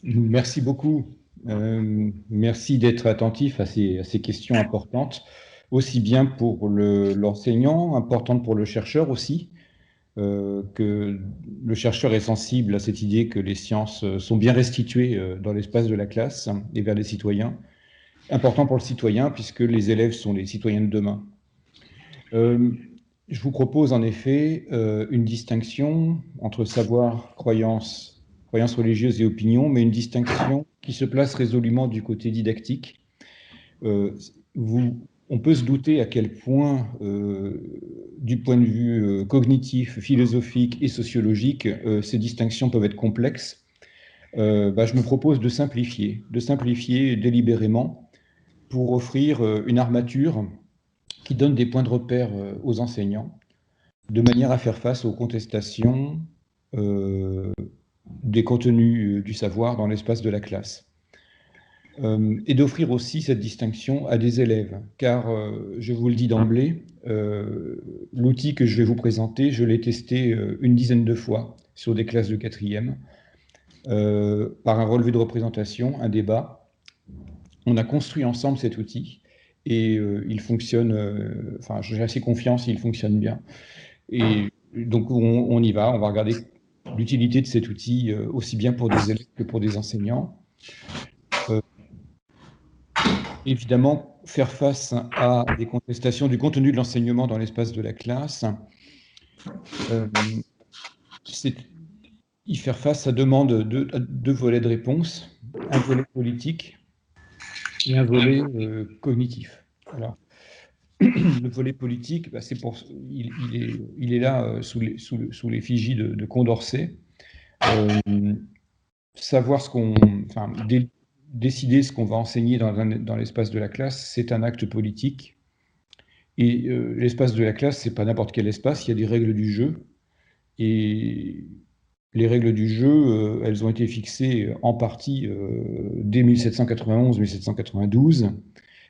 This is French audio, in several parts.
Merci beaucoup. Merci d'être attentif à ces questions importantes, aussi bien pour l'enseignant, importantes pour le chercheur aussi, que le chercheur est sensible à cette idée que les sciences sont bien restituées dans l'espace de la classe et vers les citoyens. Important pour le citoyen, puisque les élèves sont les citoyens de demain. Euh, je vous propose en effet une distinction entre savoir, croyance, croyance religieuse et opinion, mais une distinction qui se place résolument du côté didactique. Euh, on peut se douter à quel point, du point de vue cognitif, philosophique et sociologique, ces distinctions peuvent être complexes. Je me propose de simplifier délibérément pour offrir une armature qui donne des points de repère aux enseignants, de manière à faire face aux contestations euh, des contenus du savoir dans l'espace de la classe. Et d'offrir aussi cette distinction à des élèves, car je vous le dis d'emblée, l'outil que je vais vous présenter, je l'ai testé une dizaine de fois sur des classes de quatrième, par un relevé de représentation, un débat. On a construit ensemble cet outil et il fonctionne, enfin j'ai assez confiance, il fonctionne bien. Et donc on y va, on va regarder l'utilité de cet outil aussi bien pour des élèves que pour des enseignants. Euh, Évidemment, faire face à des contestations du contenu de l'enseignement dans l'espace de la classe, euh, c'est y faire face, ça demande deux volets de réponse, un volet politique et un volet cognitif. Alors, le volet politique, c'est il est là sous l'effigie de Condorcet. Euh, Savoir ce qu'on, enfin, décider ce qu'on va enseigner dans l'espace de la classe, c'est un acte politique. Et l'espace de la classe, c'est pas n'importe quel espace, il y a des règles du jeu. Et les règles du jeu, elles ont été fixées en partie dès 1791-1792.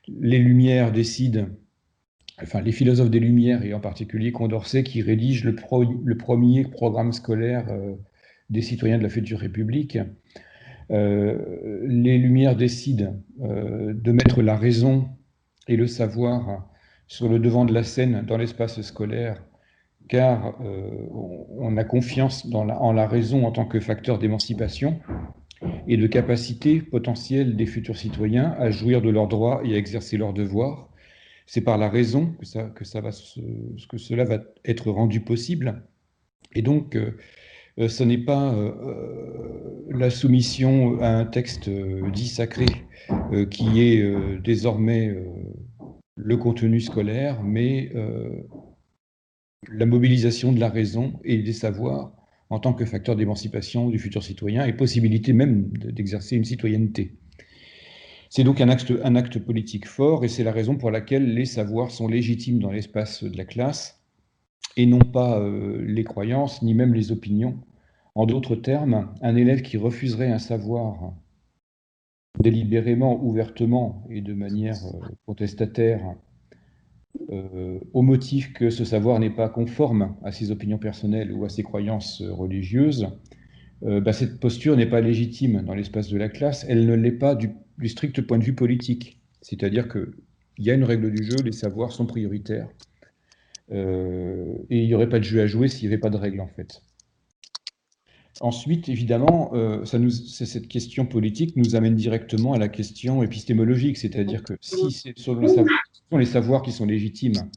Les Lumières décident, enfin les philosophes des Lumières, et en particulier Condorcet, qui rédige le premier programme scolaire des citoyens de la future République. Les Lumières décident de mettre la raison et le savoir sur le devant de la scène dans l'espace scolaire, car on a confiance en la raison en tant que facteur d'émancipation et de capacité potentielle des futurs citoyens à jouir de leurs droits et à exercer leurs devoirs. C'est par la raison que cela va être rendu possible. Et donc, ce n'est pas la soumission à un texte dit sacré qui est désormais le contenu scolaire, mais la mobilisation de la raison et des savoirs en tant que facteur d'émancipation du futur citoyen et possibilité même d'exercer une citoyenneté. C'est donc un acte politique fort et c'est la raison pour laquelle les savoirs sont légitimes dans l'espace de la classe et non pas les croyances ni même les opinions. En d'autres termes, un élève qui refuserait un savoir délibérément, ouvertement et de manière contestataire au motif que ce savoir n'est pas conforme à ses opinions personnelles ou à ses croyances religieuses, cette posture n'est pas légitime dans l'espace de la classe, elle ne l'est pas du strict point de vue politique. C'est-à-dire qu'il y a une règle du jeu, les savoirs sont prioritaires, et il n'y aurait pas de jeu à jouer s'il n'y avait pas de règle en fait. Ensuite, évidemment, cette question politique nous amène directement à la question épistémologique, c'est-à-dire que si ce sont les savoirs qui sont légitimes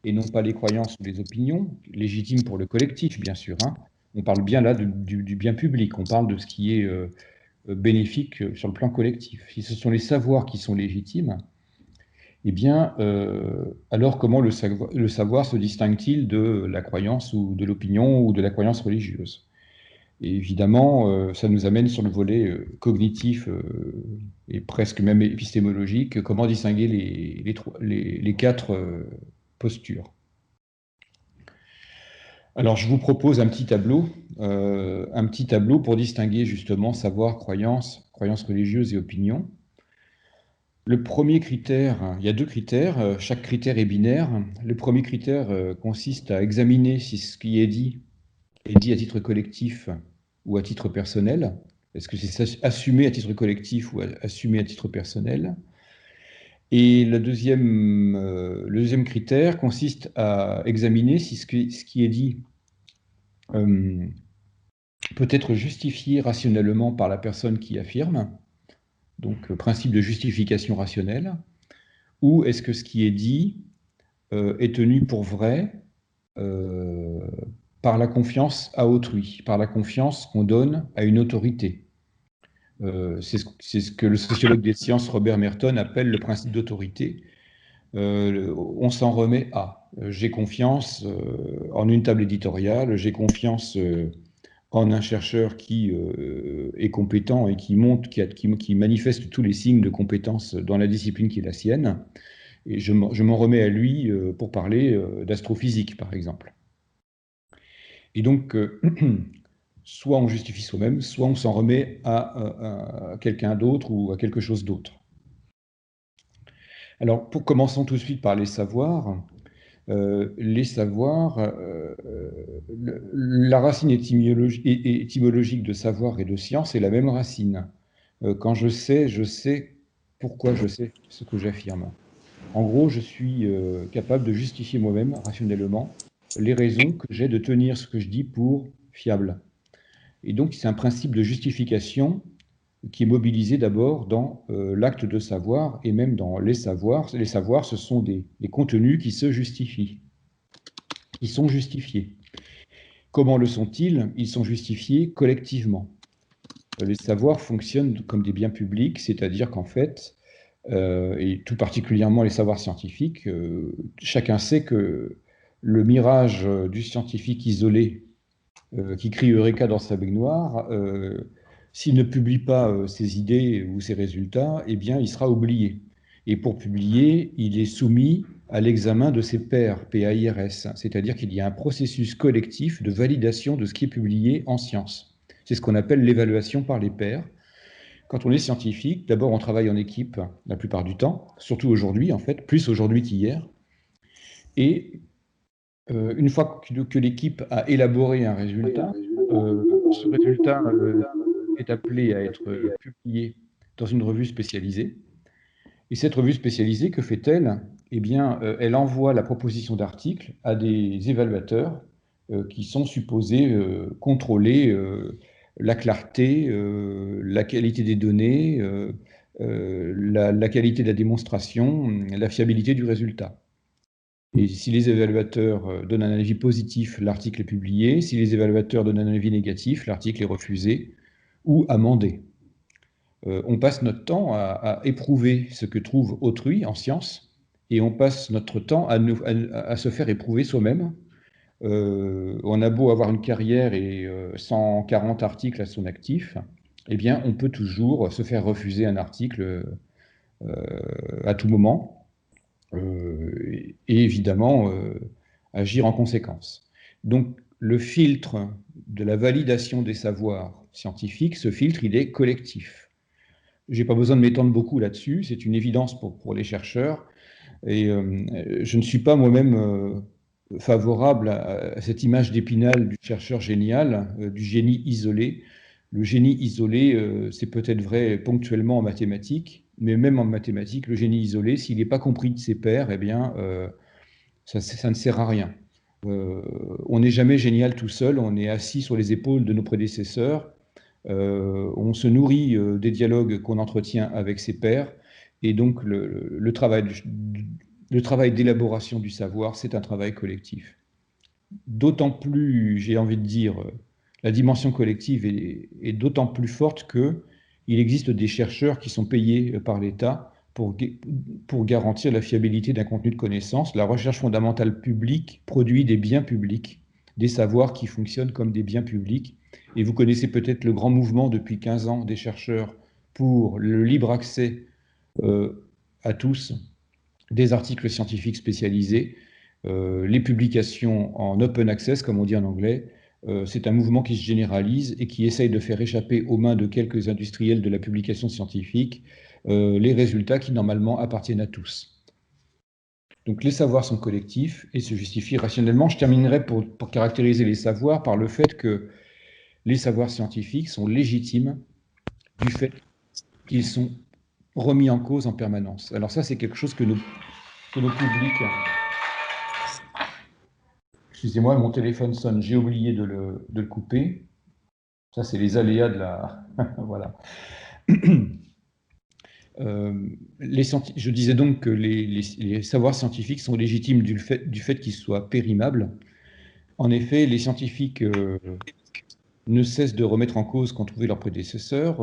et non pas les croyances ou les opinions, légitimes pour le collectif, bien sûr, hein, on parle bien là du bien public, on parle de ce qui est bénéfique sur le plan collectif. Si ce sont les savoirs qui sont légitimes, eh bien, alors comment le savoir se distingue-t-il de la croyance ou de l'opinion ou de la croyance religieuse? Et évidemment, ça nous amène sur le volet cognitif et presque même épistémologique, comment distinguer les quatre postures. Alors, je vous propose un petit tableau pour distinguer justement savoir, croyance, croyance religieuse et opinion. Le premier critère, il y a deux critères, chaque critère est binaire. Le premier critère consiste à examiner si ce qui est dit à titre collectif ou à titre personnel. Est-ce que c'est assumé à titre collectif ou assumé à titre personnel? Et le deuxième critère consiste à examiner si ce qui est dit peut être justifié rationnellement par la personne qui affirme, donc principe de justification rationnelle, ou est-ce que ce qui est dit est tenu pour vrai par la confiance à autrui, par la confiance qu'on donne à une autorité. C'est ce que le sociologue des sciences Robert Merton appelle le principe d'autorité. On s'en remet à. J'ai confiance en une table éditoriale, j'ai confiance en un chercheur qui est compétent et qui manifeste tous les signes de compétence dans la discipline qui est la sienne. Et je m'en remets à lui pour parler d'astrophysique, par exemple. Et donc, soit on justifie soi-même, soit on s'en remet à quelqu'un d'autre ou à quelque chose d'autre. Alors, commençons tout de suite par les savoirs. Les savoirs, la racine étymologique de savoir et de science est la même racine. Quand je sais pourquoi je sais ce que j'affirme. En gros, je suis capable de justifier moi-même, rationnellement, les raisons que j'ai de tenir ce que je dis pour fiable. Et donc, c'est un principe de justification qui est mobilisé d'abord dans l'acte de savoir et même dans les savoirs. Les savoirs, ce sont des contenus qui se justifient, qui sont justifiés. Comment le sont-ils? Ils sont justifiés collectivement. Les savoirs fonctionnent comme des biens publics, c'est-à-dire qu'en fait, et tout particulièrement les savoirs scientifiques, chacun sait que le mirage du scientifique isolé qui crie Eureka dans sa baignoire, s'il ne publie pas ses idées ou ses résultats, eh bien, il sera oublié. Et pour publier, il est soumis à l'examen de ses pairs, PAIRS, c'est-à-dire qu'il y a un processus collectif de validation de ce qui est publié en sciences. C'est ce qu'on appelle l'évaluation par les pairs. Quand on est scientifique, d'abord on travaille en équipe la plupart du temps, surtout aujourd'hui en fait, plus aujourd'hui qu'hier. Et une fois que l'équipe a élaboré un résultat, ce résultat est appelé à être publié dans une revue spécialisée. Et cette revue spécialisée, que fait-elle? Eh bien, elle envoie la proposition d'article à des évaluateurs qui sont supposés contrôler la clarté, la qualité des données, la qualité de la démonstration, la fiabilité du résultat. Et si les évaluateurs donnent un avis positif, l'article est publié. Si les évaluateurs donnent un avis négatif, l'article est refusé ou amendé. On passe notre temps à éprouver ce que trouve autrui en science, et on passe notre temps à se faire éprouver soi-même. On a beau avoir une carrière et 140 articles à son actif, eh bien, on peut toujours se faire refuser un article à tout moment. Et évidemment agir en conséquence. Donc le filtre de la validation des savoirs scientifiques, ce filtre, il est collectif. Je n'ai pas besoin de m'étendre beaucoup là-dessus, c'est une évidence pour les chercheurs, et je ne suis pas moi-même favorable à cette image d'Épinal du chercheur génial, du génie isolé. Le génie isolé, c'est peut-être vrai ponctuellement en mathématiques, mais même en mathématiques, le génie isolé, s'il n'est pas compris de ses pairs, eh bien, ça ne sert à rien. On n'est jamais génial tout seul, on est assis sur les épaules de nos prédécesseurs, on se nourrit des dialogues qu'on entretient avec ses pairs, et donc le travail d'élaboration du savoir, c'est un travail collectif. D'autant plus, j'ai envie de dire, la dimension collective est d'autant plus forte qu'il existe des chercheurs qui sont payés par l'État pour garantir la fiabilité d'un contenu de connaissance. La recherche fondamentale publique produit des biens publics, des savoirs qui fonctionnent comme des biens publics. Et vous connaissez peut-être le grand mouvement depuis 15 ans des chercheurs pour le libre accès à tous des articles scientifiques spécialisés, les publications en open access, comme on dit en anglais. C'est un mouvement qui se généralise et qui essaye de faire échapper aux mains de quelques industriels de la publication scientifique les résultats qui normalement appartiennent à tous. Donc les savoirs sont collectifs et se justifient rationnellement. Je terminerai pour caractériser les savoirs par le fait que les savoirs scientifiques sont légitimes du fait qu'ils sont remis en cause en permanence. Alors ça, c'est quelque chose que nos publics... Excusez-moi, mon téléphone sonne, j'ai oublié de le couper. Ça, c'est les aléas de la... Voilà. Je disais donc que les savoirs scientifiques sont légitimes du fait qu'ils soient périmables. En effet, les scientifiques ne cessent de remettre en cause qu'ont trouvé leurs prédécesseurs,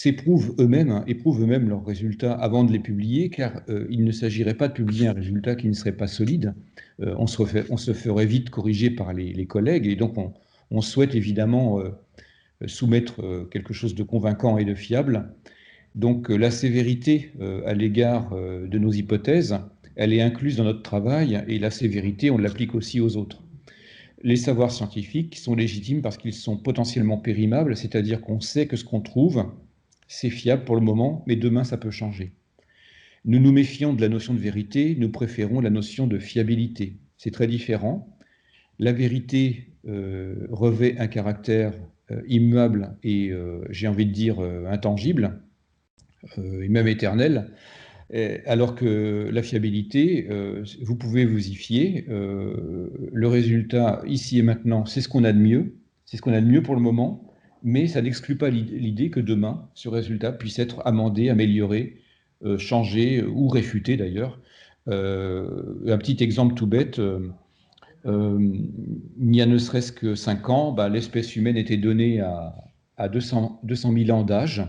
éprouvent eux-mêmes leurs résultats avant de les publier, car il ne s'agirait pas de publier un résultat qui ne serait pas solide. On se ferait vite corriger par les collègues, et donc on souhaite évidemment soumettre quelque chose de convaincant et de fiable. Donc la sévérité à l'égard de nos hypothèses, elle est incluse dans notre travail, et la sévérité, on l'applique aussi aux autres. Les savoirs scientifiques sont légitimes parce qu'ils sont potentiellement périmables, c'est-à-dire qu'on sait que ce qu'on trouve, c'est fiable pour le moment, mais demain ça peut changer. Nous nous méfions de la notion de vérité, nous préférons la notion de fiabilité. C'est très différent. La vérité revêt un caractère immuable et, j'ai envie de dire, intangible, et même éternel, alors que la fiabilité, vous pouvez vous y fier. Le résultat, ici et maintenant, c'est ce qu'on a de mieux. C'est ce qu'on a de mieux pour le moment, mais ça n'exclut pas l'idée que demain, ce résultat puisse être amendé, amélioré, changé ou réfuté d'ailleurs. Un petit exemple tout bête. Il y a ne serait-ce que 5 ans, l'espèce humaine était donnée à 200 000 ans d'âge.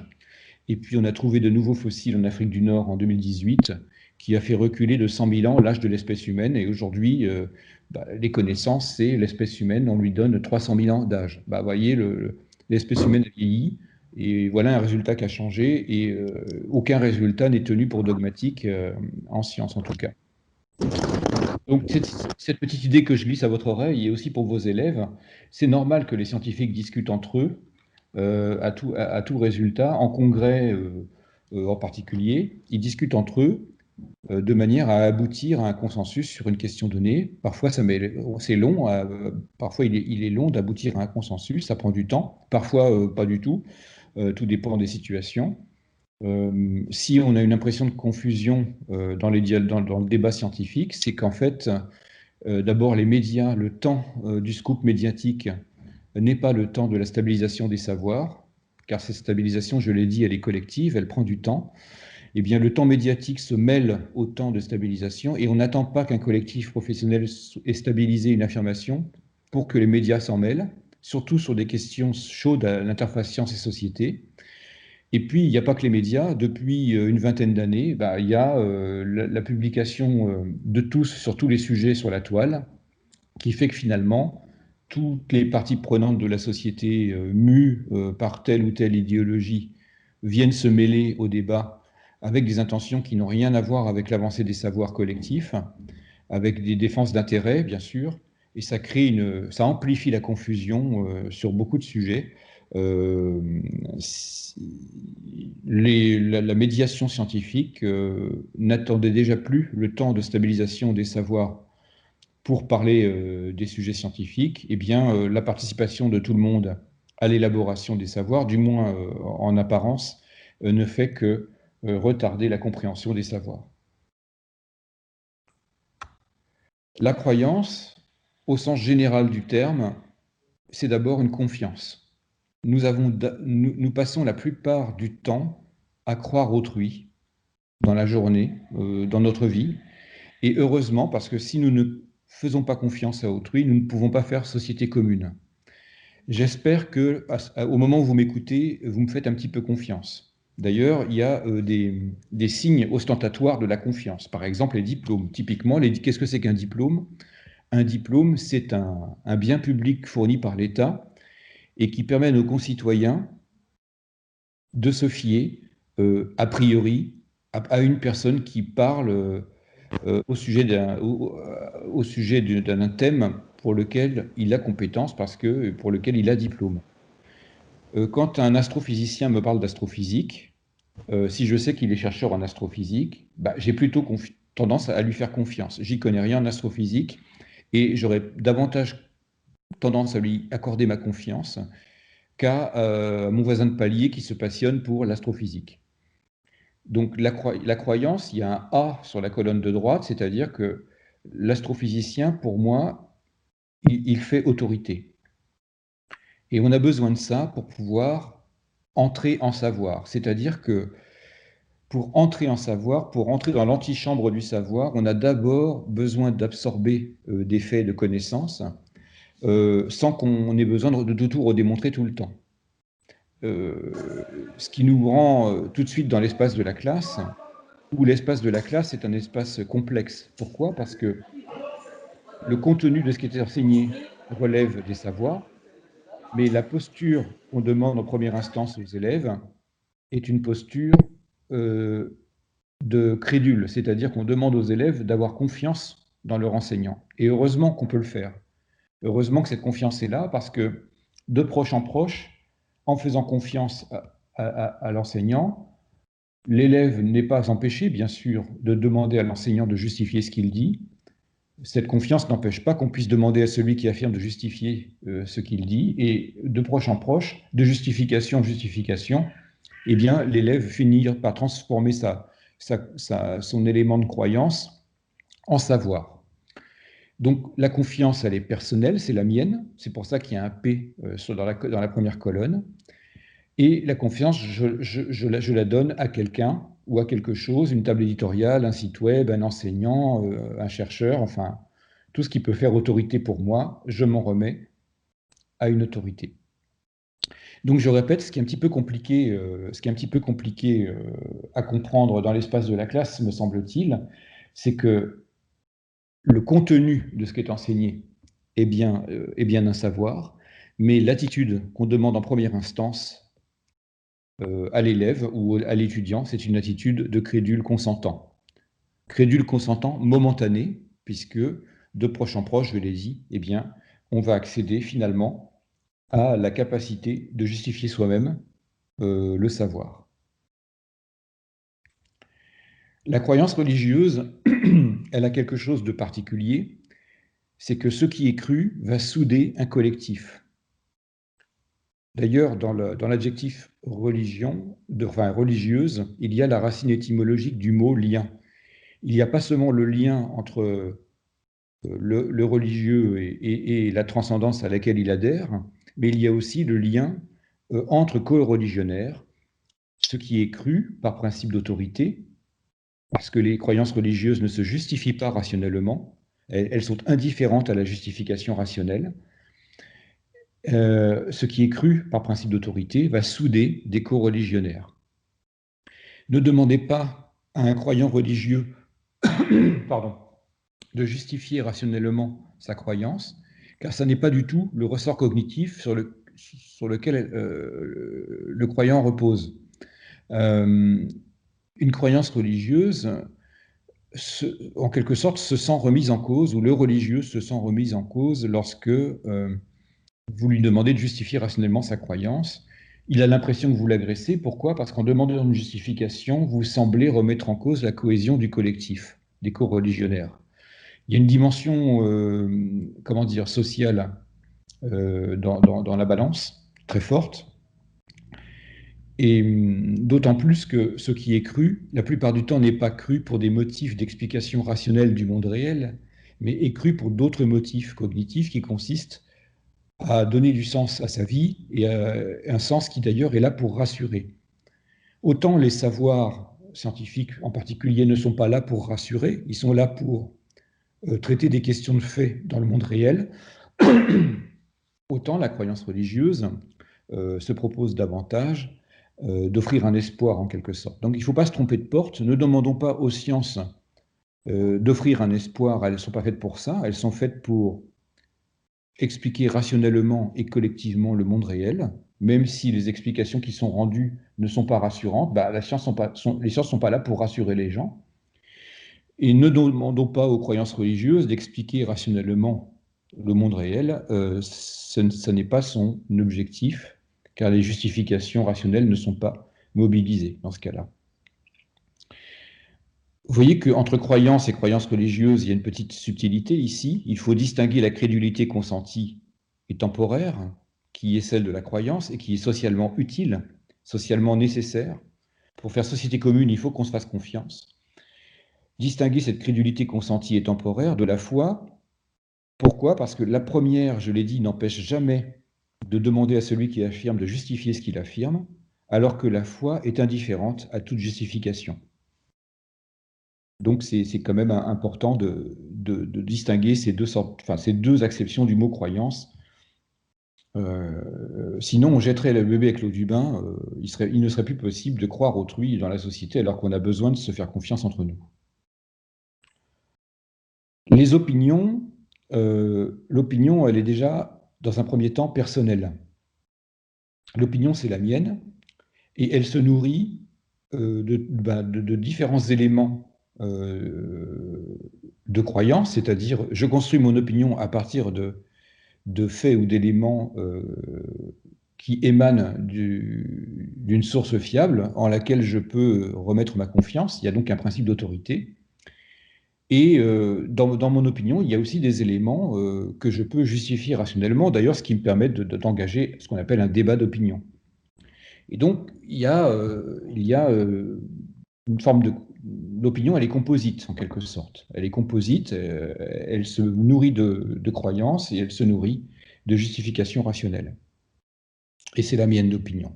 Et puis, on a trouvé de nouveaux fossiles en Afrique du Nord en 2018, qui a fait reculer de 100 000 ans l'âge de l'espèce humaine. Et aujourd'hui, les connaissances, c'est l'espèce humaine, on lui donne 300 000 ans d'âge. Vous voyez, l'espèce humaine vieillit, et voilà un résultat qui a changé, et aucun résultat n'est tenu pour dogmatique, en science en tout cas. Donc, cette petite idée que je glisse à votre oreille, et aussi pour vos élèves, c'est normal que les scientifiques discutent entre eux, à tout résultat, en congrès en particulier. Ils discutent entre eux de manière à aboutir à un consensus sur une question donnée. Parfois, c'est long, parfois il est long d'aboutir à un consensus, ça prend du temps, parfois pas du tout, tout dépend des situations. Si on a une impression de confusion dans le débat scientifique, c'est qu'en fait, d'abord les médias, le temps du scoop médiatique n'est pas le temps de la stabilisation des savoirs, car cette stabilisation, je l'ai dit, elle est collective, elle prend du temps. Eh bien, le temps médiatique se mêle au temps de stabilisation, et on n'attend pas qu'un collectif professionnel ait stabilisé une affirmation pour que les médias s'en mêlent, surtout sur des questions chaudes à l'interface science et société. Et puis, il n'y a pas que les médias. Depuis une vingtaine d'années, il y a la publication de tous sur tous les sujets sur la toile, qui fait que finalement, toutes les parties prenantes de la société mues par telle ou telle idéologie viennent se mêler au débat avec des intentions qui n'ont rien à voir avec l'avancée des savoirs collectifs, avec des défenses d'intérêts, bien sûr, et ça amplifie la confusion sur beaucoup de sujets. La médiation scientifique n'attendait déjà plus le temps de stabilisation des savoirs pour parler des sujets scientifiques. Eh bien, la participation de tout le monde à l'élaboration des savoirs, du moins en apparence, ne fait que retarder la compréhension des savoirs. La croyance, au sens général du terme, c'est d'abord une confiance. Nous passons la plupart du temps à croire autrui dans la journée, dans notre vie, et heureusement, parce que si nous ne faisons pas confiance à autrui, nous ne pouvons pas faire société commune. J'espère qu'au moment où vous m'écoutez, vous me faites un petit peu confiance. D'ailleurs, il y a des signes ostentatoires de la confiance. Par exemple, les diplômes. Typiquement, qu'est-ce que c'est qu'un diplôme? Un diplôme, c'est un bien public fourni par l'État et qui permet à nos concitoyens de se fier, a priori, à une personne qui parle au sujet d'un thème pour lequel il a compétence, pour lequel il a diplôme. Quand un astrophysicien me parle d'astrophysique, si je sais qu'il est chercheur en astrophysique, j'ai plutôt tendance à lui faire confiance. J'y connais rien en astrophysique et j'aurais davantage tendance à lui accorder ma confiance qu'à mon voisin de palier qui se passionne pour l'astrophysique. Donc la croyance, il y a un A sur la colonne de droite, c'est-à-dire que l'astrophysicien, pour moi, il fait autorité. Et on a besoin de ça pour pouvoir entrer en savoir. C'est-à-dire que pour entrer en savoir, pour entrer dans l'antichambre du savoir, on a d'abord besoin d'absorber des faits de connaissances sans qu'on ait besoin de tout redémontrer tout le temps. Ce qui nous rend tout de suite dans l'espace de la classe, où l'espace de la classe est un espace complexe. Pourquoi? Parce que le contenu de ce qui est enseigné relève des savoirs, mais la posture qu'on demande en première instance aux élèves est une posture de crédule, c'est-à-dire qu'on demande aux élèves d'avoir confiance dans leur enseignant. Et heureusement qu'on peut le faire. Heureusement que cette confiance est là, parce que de proche en proche, en faisant confiance à l'enseignant, l'élève n'est pas empêché, bien sûr, de demander à l'enseignant de justifier ce qu'il dit. Cette confiance n'empêche pas qu'on puisse demander à celui qui affirme de justifier ce qu'il dit, et de proche en proche, de justification en justification, eh bien, l'élève finit par transformer son élément de croyance en savoir. Donc, la confiance, elle est personnelle, c'est la mienne, c'est pour ça qu'il y a un P dans la première colonne. Et la confiance, je la donne à quelqu'un ou à quelque chose, une table éditoriale, un site web, un enseignant, un chercheur, enfin, tout ce qui peut faire autorité pour moi, je m'en remets à une autorité. Donc je répète, ce qui est un petit peu compliqué, à comprendre dans l'espace de la classe, me semble-t-il, c'est que le contenu de ce qui est enseigné est bien un savoir, mais l'attitude qu'on demande en première instance à l'élève ou à l'étudiant, c'est une attitude de crédule consentant. Crédule consentant momentané, puisque de proche en proche, je l'ai dit, eh bien, on va accéder finalement à la capacité de justifier soi-même le savoir. La croyance religieuse, elle a quelque chose de particulier, c'est que ce qui est cru va souder un collectif. D'ailleurs, dans l'adjectif religieuse, il y a la racine étymologique du mot lien. Il n'y a pas seulement le lien entre le religieux et la transcendance à laquelle il adhère, mais il y a aussi le lien entre co-religionnaires, ce qui est cru par principe d'autorité, parce que les croyances religieuses ne se justifient pas rationnellement, elles sont indifférentes à la justification rationnelle. Ce qui est cru par principe d'autorité va souder des co-religionnaires. Ne demandez pas à un croyant religieux pardon, de justifier rationnellement sa croyance, car ça n'est pas du tout le ressort cognitif sur lequel le croyant repose. Une croyance religieuse, en quelque sorte, se sent remise en cause, ou le religieux se sent remis en cause lorsque vous lui demandez de justifier rationnellement sa croyance. Il a l'impression que vous l'agressez. Pourquoi? Parce qu'en demandant une justification, vous semblez remettre en cause la cohésion du collectif, des co-religionnaires. Il y a une dimension, sociale dans la balance, très forte. Et d'autant plus que ce qui est cru, la plupart du temps, n'est pas cru pour des motifs d'explication rationnelle du monde réel, mais est cru pour d'autres motifs cognitifs qui consistent à donner du sens à sa vie, et un sens qui d'ailleurs est là pour rassurer. Autant les savoirs scientifiques en particulier ne sont pas là pour rassurer, ils sont là pour traiter des questions de fait dans le monde réel, autant la croyance religieuse se propose davantage d'offrir un espoir en quelque sorte. Donc il ne faut pas se tromper de porte, ne demandons pas aux sciences d'offrir un espoir, elles ne sont pas faites pour ça, elles sont faites pour expliquer rationnellement et collectivement le monde réel, même si les explications qui sont rendues ne sont pas rassurantes, les sciences ne sont pas là pour rassurer les gens. Et ne demandons pas aux croyances religieuses d'expliquer rationnellement le monde réel, ce n'est pas son objectif, car les justifications rationnelles ne sont pas mobilisées dans ce cas-là. Vous voyez qu'entre croyances et croyances religieuses, il y a une petite subtilité ici. Il faut distinguer la crédulité consentie et temporaire, qui est celle de la croyance et qui est socialement utile, socialement nécessaire. Pour faire société commune, il faut qu'on se fasse confiance. Distinguer cette crédulité consentie et temporaire de la foi. Pourquoi? Parce que la première, je l'ai dit, n'empêche jamais de demander à celui qui affirme de justifier ce qu'il affirme, alors que la foi est indifférente à toute justification. Donc c'est quand même important de distinguer ces deux acceptions du mot croyance. Sinon, on jetterait le bébé avec l'eau du bain, il ne serait plus possible de croire autrui dans la société alors qu'on a besoin de se faire confiance entre nous. Les opinions, l'opinion, elle est déjà, dans un premier temps, personnelle. L'opinion, c'est la mienne, et elle se nourrit de différents éléments de croyance, c'est-à-dire je construis mon opinion à partir de faits ou d'éléments qui émanent d'une source fiable en laquelle je peux remettre ma confiance. Il y a donc un principe d'autorité. Et dans mon opinion, il y a aussi des éléments que je peux justifier rationnellement, d'ailleurs, ce qui me permet d'engager ce qu'on appelle un débat d'opinion. Et donc, il y a une forme l'opinion, elle est composite, en quelque sorte. Elle est composite, elle se nourrit de croyances et elle se nourrit de justifications rationnelles. Et c'est la mienne d'opinion.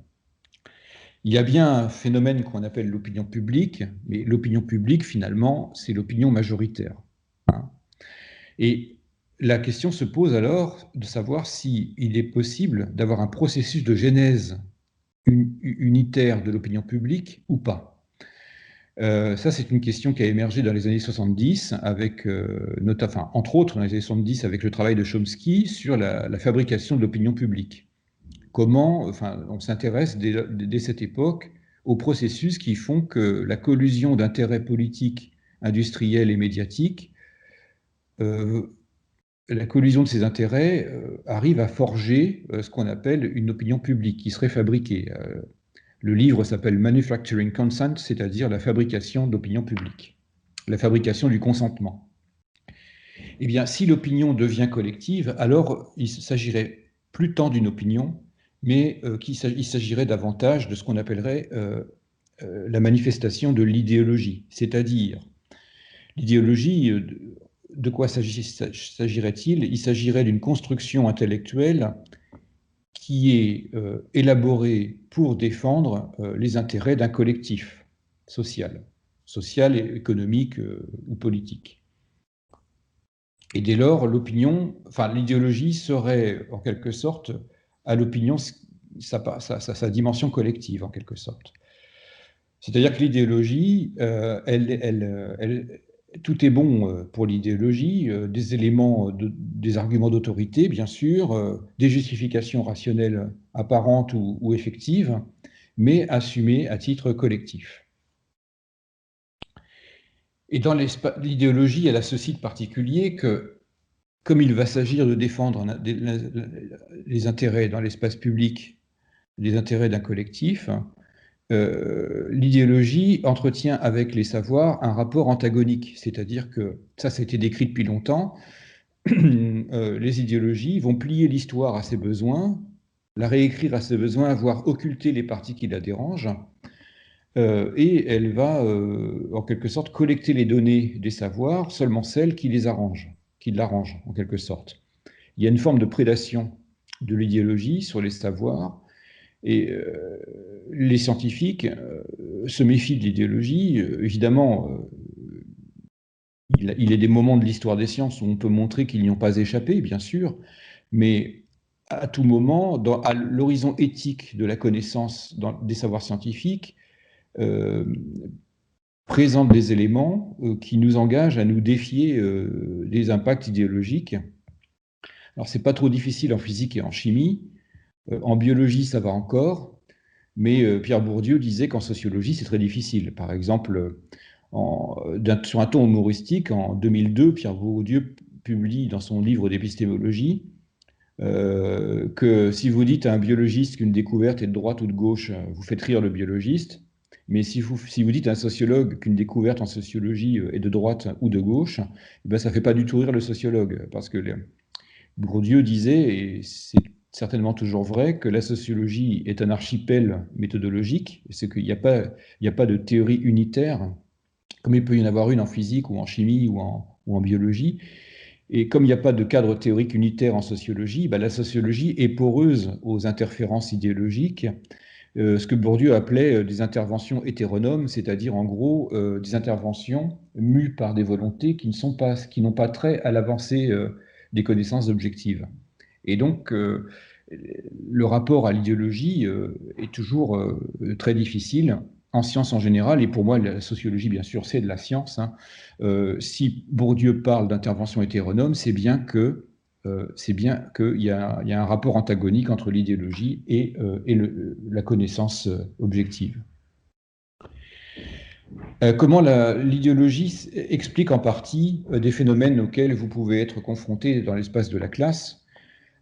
Il y a bien un phénomène qu'on appelle l'opinion publique, mais l'opinion publique, finalement, c'est l'opinion majoritaire. Et la question se pose alors de savoir s'il est possible d'avoir un processus de genèse unitaire de l'opinion publique ou pas. Ça, c'est une question qui a émergé dans les années 70, entre autres dans les années 70 avec le travail de Chomsky sur la fabrication de l'opinion publique. On s'intéresse dès cette époque aux processus qui font que la collusion d'intérêts politiques, industriels et médiatiques, la collusion de ces intérêts arrive à forger ce qu'on appelle une opinion publique qui serait fabriquée. Le livre s'appelle Manufacturing Consent, c'est-à-dire la fabrication d'opinion publique, la fabrication du consentement. Eh bien, si l'opinion devient collective, alors il s'agirait plus tant d'une opinion, mais il s'agirait davantage de ce qu'on appellerait la manifestation de l'idéologie, c'est-à-dire l'idéologie. De quoi s'agirait-il? Il s'agirait d'une construction intellectuelle qui est élaborée pour défendre les intérêts d'un collectif social, économique ou politique. Et dès lors, l'idéologie serait en quelque sorte à l'opinion sa dimension collective en quelque sorte. C'est-à-dire que l'idéologie, tout est bon pour l'idéologie, des éléments, des arguments d'autorité, bien sûr, des justifications rationnelles apparentes ou effectives, mais assumées à titre collectif. Et dans l'idéologie, elle a ceci de particulier que, comme il va s'agir de défendre les intérêts dans l'espace public, les intérêts d'un collectif, l'idéologie entretient avec les savoirs un rapport antagonique, c'est-à-dire que, ça a été décrit depuis longtemps, les idéologies vont plier l'histoire à ses besoins, la réécrire à ses besoins, voire occulter les parties qui la dérangent, et elle va en quelque sorte collecter les données des savoirs, seulement celles qui l'arrangent en quelque sorte. Il y a une forme de prédation de l'idéologie sur les savoirs, et les scientifiques se méfient de l'idéologie. Évidemment, il y a des moments de l'histoire des sciences où on peut montrer qu'ils n'y ont pas échappé, bien sûr, mais à tout moment, à l'horizon éthique de la connaissance des savoirs scientifiques, présente des éléments qui nous engagent à nous défier des impacts idéologiques. Alors, c'est pas trop difficile en physique et en chimie. En biologie, ça va encore, mais Pierre Bourdieu disait qu'en sociologie, c'est très difficile. Par exemple, sur un ton humoristique, en 2002, Pierre Bourdieu publie dans son livre d'épistémologie que si vous dites à un biologiste qu'une découverte est de droite ou de gauche, vous faites rire le biologiste, mais si vous dites à un sociologue qu'une découverte en sociologie est de droite ou de gauche, eh ben, ça ne fait pas du tout rire le sociologue, parce que Bourdieu disait, et c'est certainement toujours vrai, que la sociologie est un archipel méthodologique, c'est qu'il n'y a pas de théorie unitaire, comme il peut y en avoir une en physique ou en chimie ou en biologie. Et comme il n'y a pas de cadre théorique unitaire en sociologie, la sociologie est poreuse aux interférences idéologiques, ce que Bourdieu appelait des interventions hétéronomes, c'est-à-dire en gros des interventions mues par des volontés qui n'ont pas trait à l'avancée des connaissances objectives. Et donc, le rapport à l'idéologie est toujours très difficile en sciences en général, et pour moi, la sociologie, bien sûr, c'est de la science. Hein. Si Bourdieu parle d'intervention hétéronome, c'est bien qu'il y a un rapport antagonique entre l'idéologie et la connaissance objective. Comment l'idéologie explique en partie des phénomènes auxquels vous pouvez être confronté dans l'espace de la classe.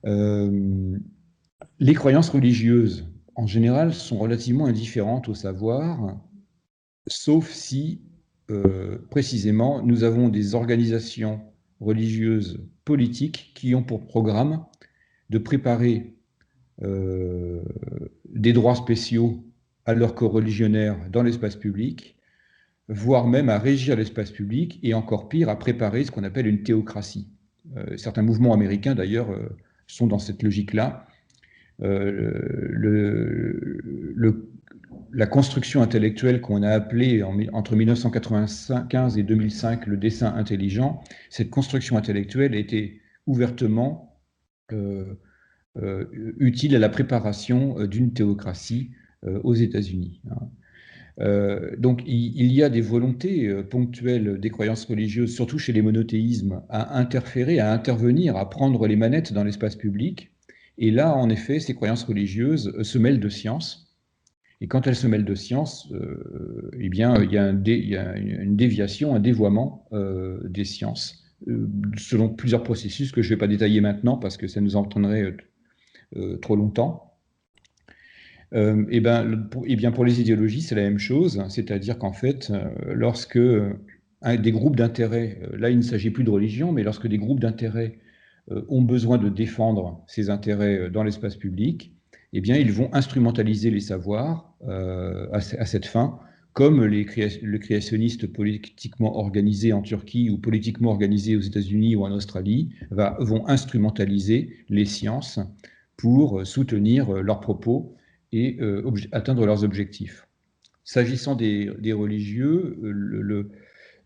Les croyances religieuses, en général, sont relativement indifférentes au savoir, sauf si, précisément, nous avons des organisations religieuses politiques qui ont pour programme de préparer des droits spéciaux à leurs coreligionnaires dans l'espace public, voire même à régir l'espace public, et encore pire, à préparer ce qu'on appelle une théocratie. Certains mouvements américains, d'ailleurs, sont dans cette logique-là. La construction intellectuelle qu'on a appelée entre 1995 et 2005 le dessin intelligent, cette construction intellectuelle était ouvertement utile à la préparation d'une théocratie aux États-Unis. Donc il y a des volontés ponctuelles des croyances religieuses, surtout chez les monothéismes, à interférer, à intervenir, à prendre les manettes dans l'espace public. Et là, en effet, ces croyances religieuses se mêlent de science. Et quand elles se mêlent de science, eh bien, il y a une déviation, un dévoiement des sciences, selon plusieurs processus que je ne vais pas détailler maintenant parce que ça nous entraînerait trop longtemps. Et bien pour les idéologies, c'est la même chose, c'est-à-dire qu'en fait, lorsque des groupes d'intérêt, là il ne s'agit plus de religion, mais lorsque des groupes d'intérêt ont besoin de défendre ces intérêts dans l'espace public, eh bien ils vont instrumentaliser les savoirs à cette fin, comme le créationniste politiquement organisé en Turquie ou politiquement organisé aux États-Unis ou en Australie vont instrumentaliser les sciences pour soutenir leurs propos et atteindre leurs objectifs. S'agissant des religieux,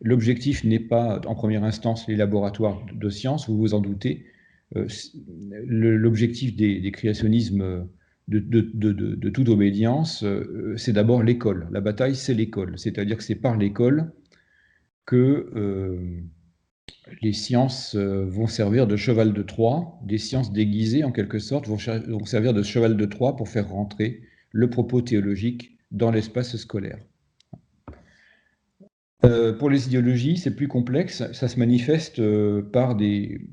l'objectif n'est pas en première instance les laboratoires de sciences, vous vous en doutez. L'objectif des créationnismes de toute obédience, c'est d'abord l'école. La bataille, c'est l'école. C'est-à-dire que c'est par l'école que les sciences vont servir de cheval de Troie, des sciences déguisées en quelque sorte vont servir de cheval de Troie pour faire rentrer le propos théologique dans l'espace scolaire. Pour les idéologies, c'est plus complexe, ça se manifeste par des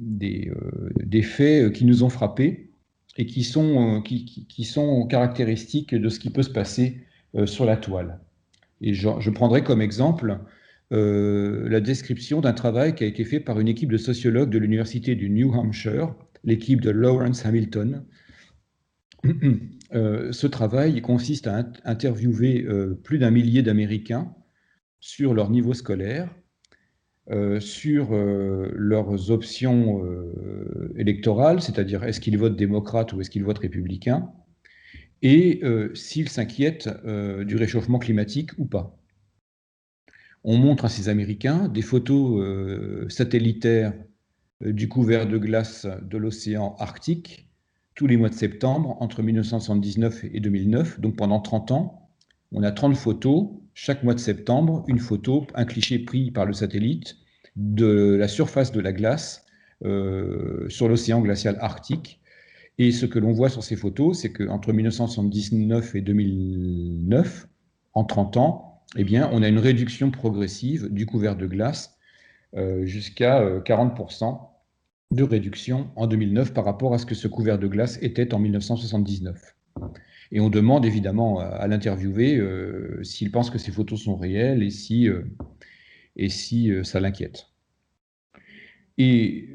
faits qui nous ont frappés et qui sont caractéristiques de ce qui peut se passer sur la toile. Et je prendrai comme exemple la description d'un travail qui a été fait par une équipe de sociologues de l'université du New Hampshire, l'équipe de Lawrence Hamilton. Ce travail consiste à interviewer plus d'1 millier d'Américains sur leur niveau scolaire, sur leurs options électorales, c'est-à-dire est-ce qu'ils votent démocrate ou est-ce qu'ils votent républicain, et s'ils s'inquiètent du réchauffement climatique ou pas. On montre à ces Américains des photos satellitaires du couvert de glace de l'océan Arctique tous les mois de septembre entre 1979 et 2009, donc pendant 30 ans. On a 30 photos, chaque mois de septembre, une photo, un cliché pris par le satellite de la surface de la glace sur l'océan glacial arctique. Et ce que l'on voit sur ces photos, c'est qu'entre 1979 et 2009, en 30 ans, eh bien, on a une réduction progressive du couvert de glace jusqu'à 40% de réduction en 2009 par rapport à ce que ce couvert de glace était en 1979. Et on demande évidemment à l'interviewé s'il pense que ces photos sont réelles et si ça l'inquiète. Et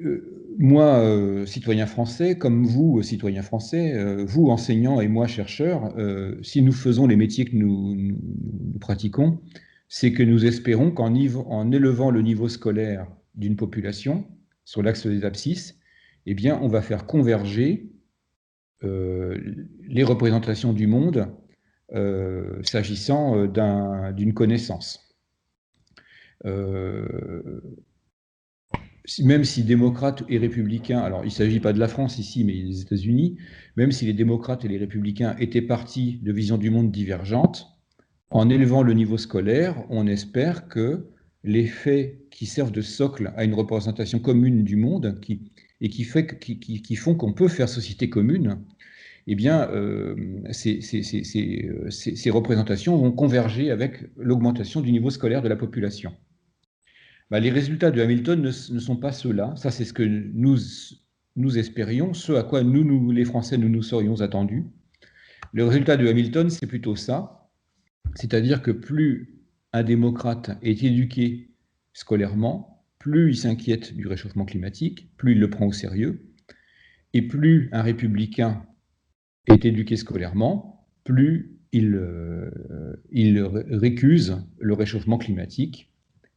moi, citoyen français, comme vous, citoyen français, vous, enseignants, et moi, chercheur, si nous faisons les métiers que nous pratiquons, c'est que nous espérons qu'en élevant le niveau scolaire d'une population sur l'axe des abscisses, eh bien, on va faire converger les représentations du monde s'agissant d'une connaissance. Même si démocrates et républicains, alors il ne s'agit pas de la France ici, mais des États-Unis, même si les démocrates et les républicains étaient partis de visions du monde divergentes, en élevant le niveau scolaire, on espère que les faits qui servent de socle à une représentation commune du monde qui font qu'on peut faire société commune, eh bien, ces représentations vont converger avec l'augmentation du niveau scolaire de la population. Bah, les résultats de Hamilton ne sont pas ceux-là. Ça, c'est ce que nous espérions, ce à quoi nous, les Français, nous serions attendus. Le résultat de Hamilton, c'est plutôt ça. C'est-à-dire que plus un démocrate est éduqué scolairement, plus il s'inquiète du réchauffement climatique, plus il le prend au sérieux, et plus un républicain est éduqué scolairement, plus il récuse le réchauffement climatique.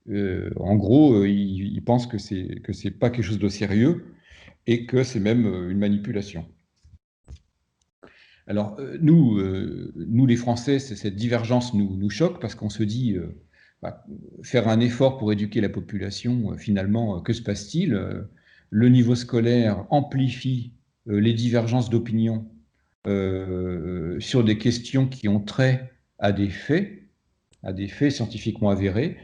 En gros, il pense que c'est pas quelque chose de sérieux et que c'est même une manipulation. Alors, nous les Français, cette divergence nous choque parce qu'on se dit, faire un effort pour éduquer la population, finalement, que se passe-t-il? Le niveau scolaire amplifie les divergences d'opinion sur des questions qui ont trait à des faits scientifiquement avérés.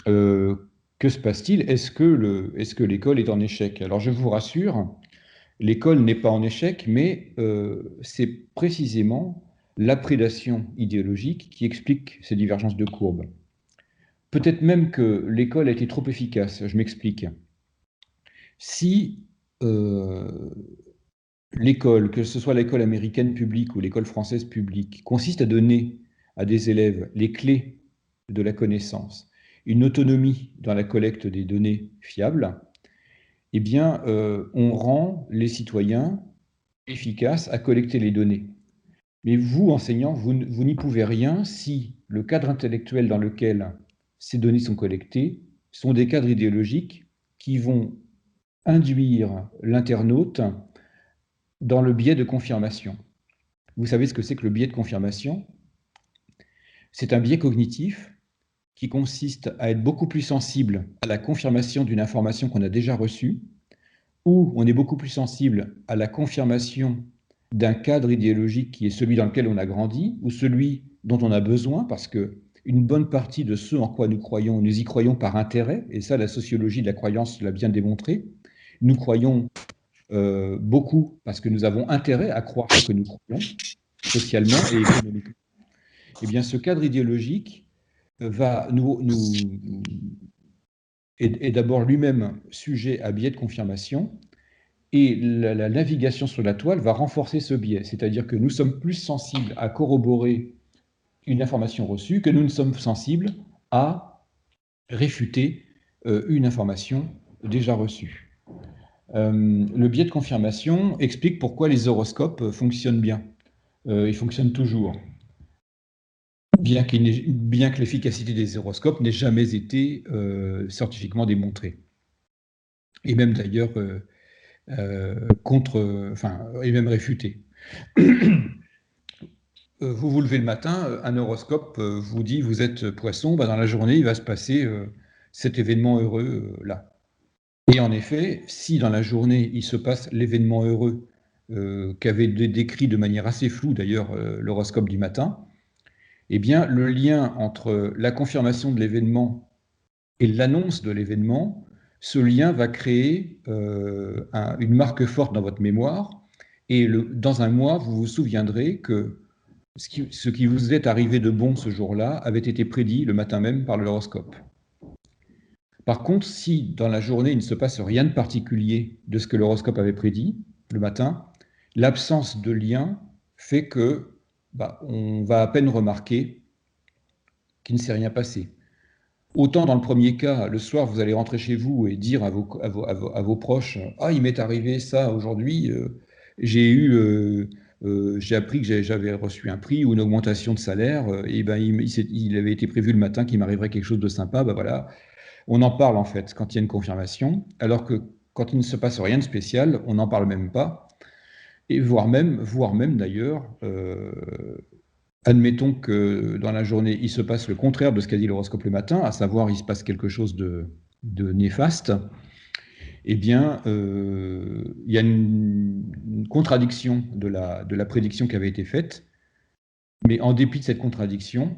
Que se passe-t-il? Est-ce que l'école est en échec? Alors, je vous rassure, l'école n'est pas en échec, mais c'est précisément la prédation idéologique qui explique ces divergences de courbes. Peut-être même que l'école a été trop efficace. Je m'explique. Si l'école, que ce soit l'école américaine publique ou l'école française publique, consiste à donner à des élèves les clés de la connaissance, une autonomie dans la collecte des données fiables, eh bien, on rend les citoyens efficaces à collecter les données. Mais vous, enseignants, vous n'y pouvez rien si le cadre intellectuel dans lequel ces données sont collectées sont des cadres idéologiques qui vont induire l'internaute dans le biais de confirmation. Vous savez ce que c'est que le biais de confirmation? C'est un biais cognitif qui consiste à être beaucoup plus sensible à la confirmation d'une information qu'on a déjà reçue, ou on est beaucoup plus sensible à la confirmation d'un cadre idéologique qui est celui dans lequel on a grandi, ou celui dont on a besoin, parce qu'une bonne partie de ce en quoi nous croyons, nous y croyons par intérêt, et ça la sociologie de la croyance l'a bien démontré. Nous croyons beaucoup parce que nous avons intérêt à croire ce que nous croyons, socialement et économiquement. Eh bien, ce cadre idéologique est d'abord lui-même sujet à biais de confirmation, et la navigation sur la toile va renforcer ce biais, c'est-à-dire que nous sommes plus sensibles à corroborer une information reçue que nous ne sommes sensibles à réfuter une information déjà reçue. Le biais de confirmation explique pourquoi les horoscopes fonctionnent bien. Ils fonctionnent toujours. Bien que l'efficacité des horoscopes n'ait jamais été scientifiquement démontrée. Et même d'ailleurs et même réfutée. Vous vous levez le matin, un horoscope vous dit vous êtes poisson, dans la journée il va se passer cet événement heureux là. Et en effet, si dans la journée il se passe l'événement heureux qu'avait décrit de manière assez floue d'ailleurs l'horoscope du matin, eh bien le lien entre la confirmation de l'événement et l'annonce de l'événement, ce lien va créer une marque forte dans votre mémoire, et dans un mois, vous vous souviendrez que ce qui vous est arrivé de bon ce jour-là avait été prédit le matin même par l'horoscope. Par contre, si dans la journée, il ne se passe rien de particulier de ce que l'horoscope avait prédit le matin, l'absence de lien fait que on va à peine remarquer qu'il ne s'est rien passé. Autant dans le premier cas, le soir, vous allez rentrer chez vous et dire à vos proches, ah, il m'est arrivé ça aujourd'hui, j'ai eu, j'ai appris que j'avais reçu un prix ou une augmentation de salaire, et ben il avait été prévu le matin qu'il m'arriverait quelque chose de sympa, ben voilà. On en parle en fait quand il y a une confirmation, alors que quand il ne se passe rien de spécial, on n'en parle même pas, et voire même d'ailleurs, admettons que dans la journée, il se passe le contraire de ce qu'a dit l'horoscope le matin, à savoir il se passe quelque chose de néfaste, eh bien, il y a une contradiction de la prédiction qui avait été faite, mais en dépit de cette contradiction,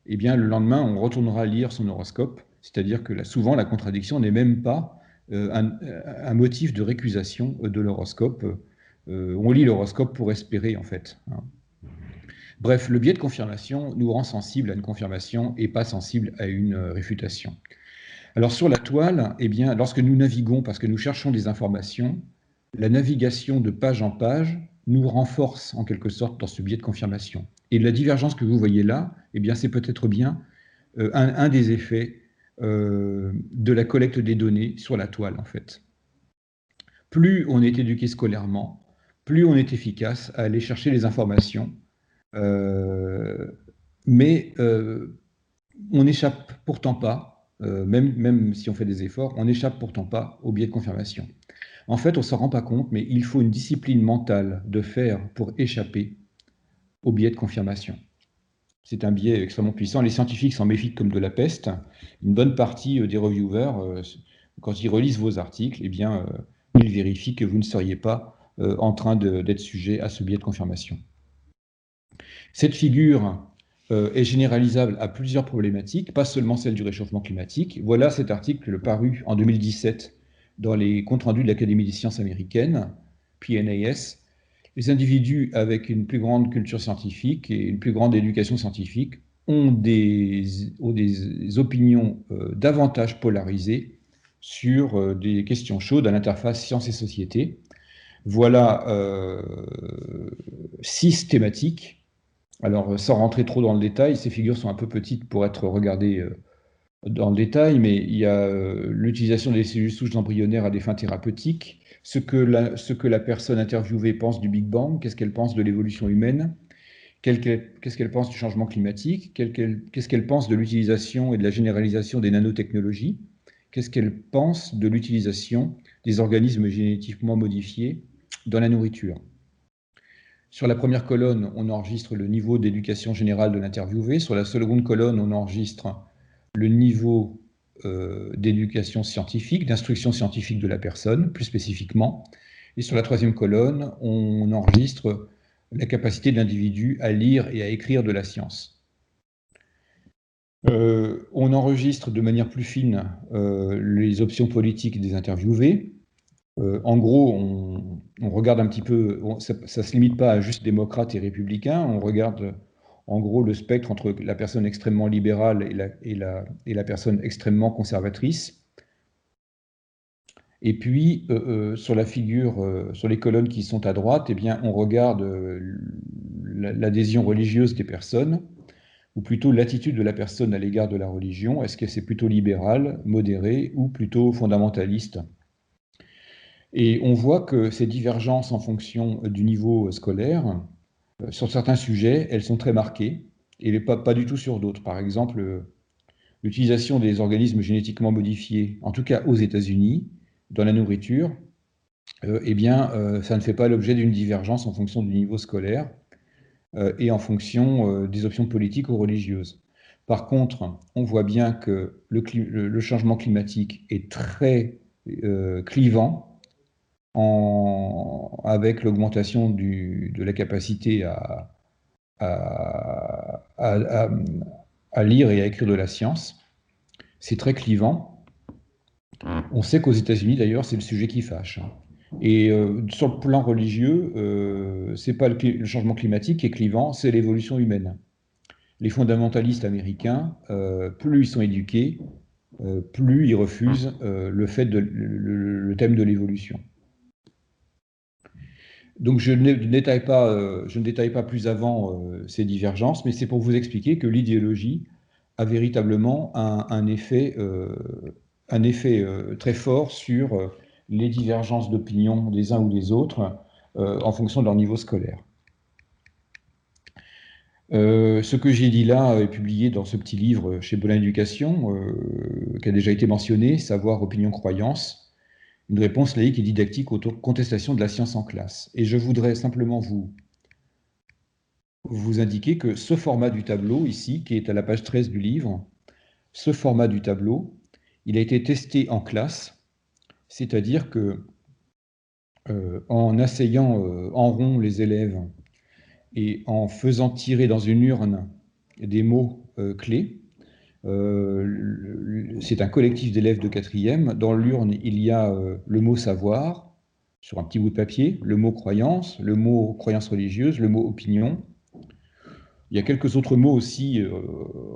eh bien, le lendemain, on retournera lire son horoscope, c'est-à-dire que souvent, la contradiction n'est même pas un motif de récusation de l'horoscope. On lit l'horoscope pour espérer, en fait, hein. Bref, le biais de confirmation nous rend sensibles à une confirmation et pas sensibles à une réfutation. Alors sur la toile, eh bien, lorsque nous naviguons parce que nous cherchons des informations, la navigation de page en page nous renforce en quelque sorte dans ce biais de confirmation. Et la divergence que vous voyez là, eh bien, c'est peut-être bien un des effets de la collecte des données sur la toile, en fait. Plus on est éduqué scolairement, plus on est efficace à aller chercher les informations, euh, mais on n'échappe pourtant pas, même si on fait des efforts, on n'échappe pourtant pas au biais de confirmation. En fait, on ne s'en rend pas compte, mais il faut une discipline mentale de faire pour échapper au biais de confirmation. C'est un biais extrêmement puissant. Les scientifiques s'en méfient comme de la peste. Une bonne partie des reviewers, quand ils relisent vos articles, eh bien, ils vérifient que vous ne seriez pas en train d'être sujet à ce biais de confirmation. Cette figure est généralisable à plusieurs problématiques, pas seulement celle du réchauffement climatique. Voilà cet article paru en 2017 dans les comptes rendus de l'Académie des sciences américaines, PNAS. Les individus avec une plus grande culture scientifique et une plus grande éducation scientifique ont des opinions davantage polarisées sur des questions chaudes à l'interface science et société. Voilà 6 thématiques. Alors, sans rentrer trop dans le détail, ces figures sont un peu petites pour être regardées dans le détail, mais il y a l'utilisation des cellules souches embryonnaires à des fins thérapeutiques, ce que la personne interviewée pense du Big Bang, qu'est-ce qu'elle pense de l'évolution humaine, qu'est-ce qu'elle pense du changement climatique, qu'est-ce qu'elle pense de l'utilisation et de la généralisation des nanotechnologies, qu'est-ce qu'elle pense de l'utilisation des organismes génétiquement modifiés dans la nourriture. Sur la première colonne, on enregistre le niveau d'éducation générale de l'interviewé. Sur la seconde colonne, on enregistre le niveau d'éducation scientifique, d'instruction scientifique de la personne, plus spécifiquement. Et sur la troisième colonne, on enregistre la capacité de l'individu à lire et à écrire de la science. On enregistre de manière plus fine les options politiques des interviewés. En gros, on regarde un petit peu, ça ne se limite pas à juste démocrates et républicains, on regarde en gros le spectre entre la personne extrêmement libérale et la personne extrêmement conservatrice. Et puis, sur la figure, sur les colonnes qui sont à droite, eh bien, on regarde l'adhésion religieuse des personnes, ou plutôt l'attitude de la personne à l'égard de la religion. Est-ce que c'est plutôt libéral, modéré, ou plutôt fondamentaliste ? Et on voit que ces divergences en fonction du niveau scolaire, sur certains sujets, elles sont très marquées, et pas du tout sur d'autres. Par exemple, l'utilisation des organismes génétiquement modifiés, en tout cas aux États-Unis, dans la nourriture, eh bien, ça ne fait pas l'objet d'une divergence en fonction du niveau scolaire et en fonction des options politiques ou religieuses. Par contre, on voit bien que le changement climatique est très clivant avec l'augmentation de la capacité à lire et à écrire de la science. C'est très clivant. On sait qu'aux États-Unis, d'ailleurs, c'est le sujet qui fâche. Et sur le plan religieux, c'est pas le changement climatique qui est clivant, c'est l'évolution humaine. Les fondamentalistes américains, plus ils sont éduqués, plus ils refusent le thème de l'évolution. Donc je ne détaille pas plus avant ces divergences, mais c'est pour vous expliquer que l'idéologie a véritablement un effet très fort sur les divergences d'opinion des uns ou des autres en fonction de leur niveau scolaire. Ce que j'ai dit là est publié dans ce petit livre chez Belin Éducation, qui a déjà été mentionné, Savoir, opinion, croyance, une réponse laïque et didactique aux contestations de la science en classe. Et je voudrais simplement vous indiquer que ce format du tableau ici, qui est à la page 13 du livre, ce format du tableau, il a été testé en classe, c'est-à-dire que en asseyant en rond les élèves et en faisant tirer dans une urne des mots clés, c'est un collectif d'élèves de 4e. Dans l'urne, il y a le mot savoir, sur un petit bout de papier, le mot croyance religieuse, le mot opinion. Il y a quelques autres mots aussi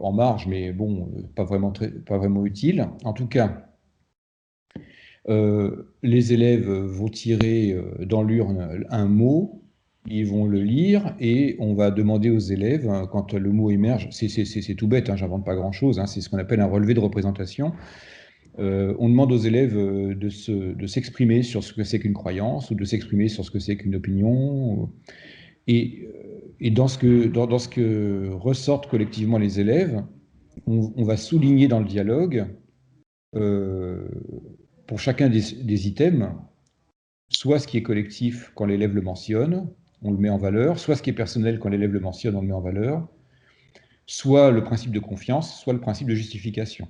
en marge, mais bon, pas vraiment utiles. En tout cas, les élèves vont tirer dans l'urne un mot, ils vont le lire et on va demander aux élèves, quand le mot émerge, c'est tout bête, hein, j'invente pas grand-chose, hein, c'est ce qu'on appelle un relevé de représentation. On demande aux élèves de s'exprimer sur ce que c'est qu'une croyance ou de s'exprimer sur ce que c'est qu'une opinion. Et dans ce que ressortent collectivement les élèves, on va souligner dans le dialogue, pour chacun des items, soit ce qui est collectif quand l'élève le mentionne, on le met en valeur, soit ce qui est personnel quand l'élève le mentionne, on le met en valeur, soit le principe de confiance, soit le principe de justification.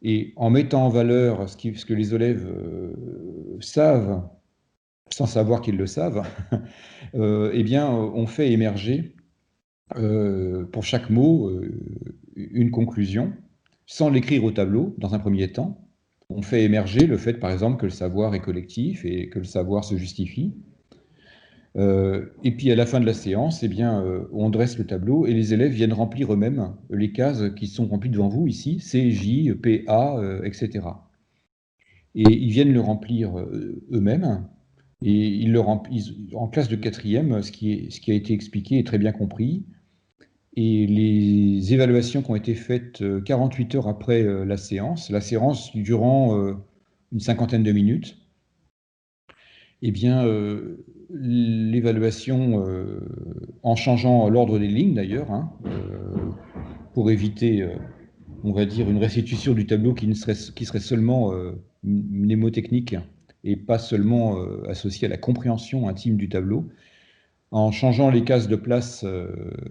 Et en mettant en valeur ce que les élèves savent, sans savoir qu'ils le savent, eh bien, on fait émerger pour chaque mot une conclusion, sans l'écrire au tableau dans un premier temps. On fait émerger le fait, par exemple, que le savoir est collectif et que le savoir se justifie. Et puis à la fin de la séance, eh bien, on dresse le tableau et les élèves viennent remplir eux-mêmes les cases qui sont remplies devant vous ici, C, J, P, A, etc. Et ils viennent le remplir eux-mêmes. Et ils le remplissent en classe de 4e, ce qui a été expliqué est très bien compris. Et les évaluations qui ont été faites 48 heures après la séance durant une cinquantaine de minutes, eh bien, l'évaluation, en changeant l'ordre des lignes d'ailleurs, hein, pour éviter, on va dire, une restitution du tableau qui serait seulement mnémotechnique et pas seulement associée à la compréhension intime du tableau. En changeant les cases de place,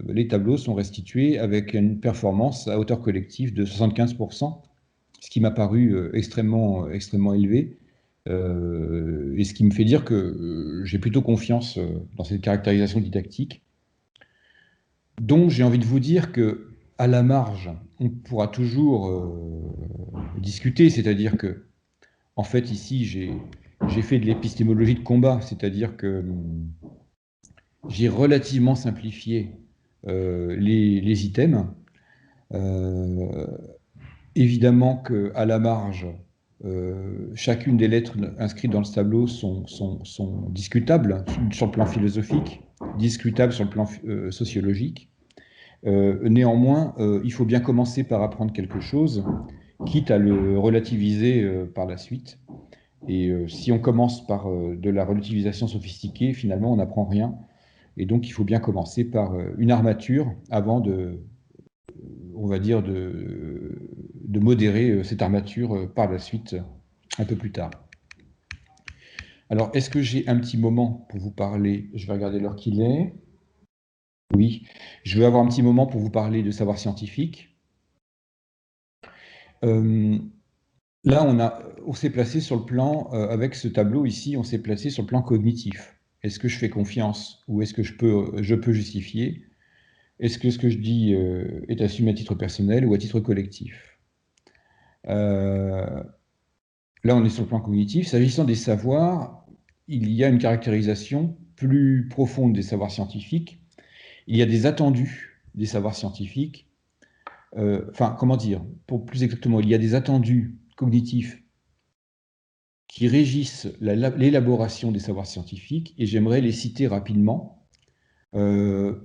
les tableaux sont restitués avec une performance à hauteur collective de 75%, ce qui m'a paru extrêmement élevé, et ce qui me fait dire que j'ai plutôt confiance dans cette caractérisation didactique. Donc j'ai envie de vous dire que, à la marge, on pourra toujours discuter, c'est-à-dire que, en fait, ici, j'ai fait de l'épistémologie de combat, c'est-à-dire que j'ai relativement simplifié les items. Évidemment qu'à la marge, chacune des lettres inscrites dans le tableau sont discutables sur le plan philosophique, discutables sur le plan sociologique. Néanmoins, il faut bien commencer par apprendre quelque chose, quitte à le relativiser par la suite. Et si on commence par de la relativisation sophistiquée, finalement, on n'apprend rien. Et donc, il faut bien commencer par une armature avant on va dire, de modérer cette armature par la suite, un peu plus tard. Alors, est-ce que j'ai un petit moment pour vous parler? Je vais regarder l'heure qu'il est. Oui, je vais avoir un petit moment pour vous parler de savoir scientifique. Là, on s'est placé sur le plan, avec ce tableau ici, on s'est placé sur le plan cognitif. Est-ce que je fais confiance ou est-ce que je peux justifier? Est-ce que ce que je dis est assumé à titre personnel ou à titre collectif? Là, on est sur le plan cognitif. S'agissant des savoirs, il y a une caractérisation plus profonde des savoirs scientifiques. Il y a des attendus des savoirs scientifiques. Enfin, comment dire? Pour plus exactement, il y a des attendus cognitifs qui régissent l'élaboration des savoirs scientifiques, et j'aimerais les citer rapidement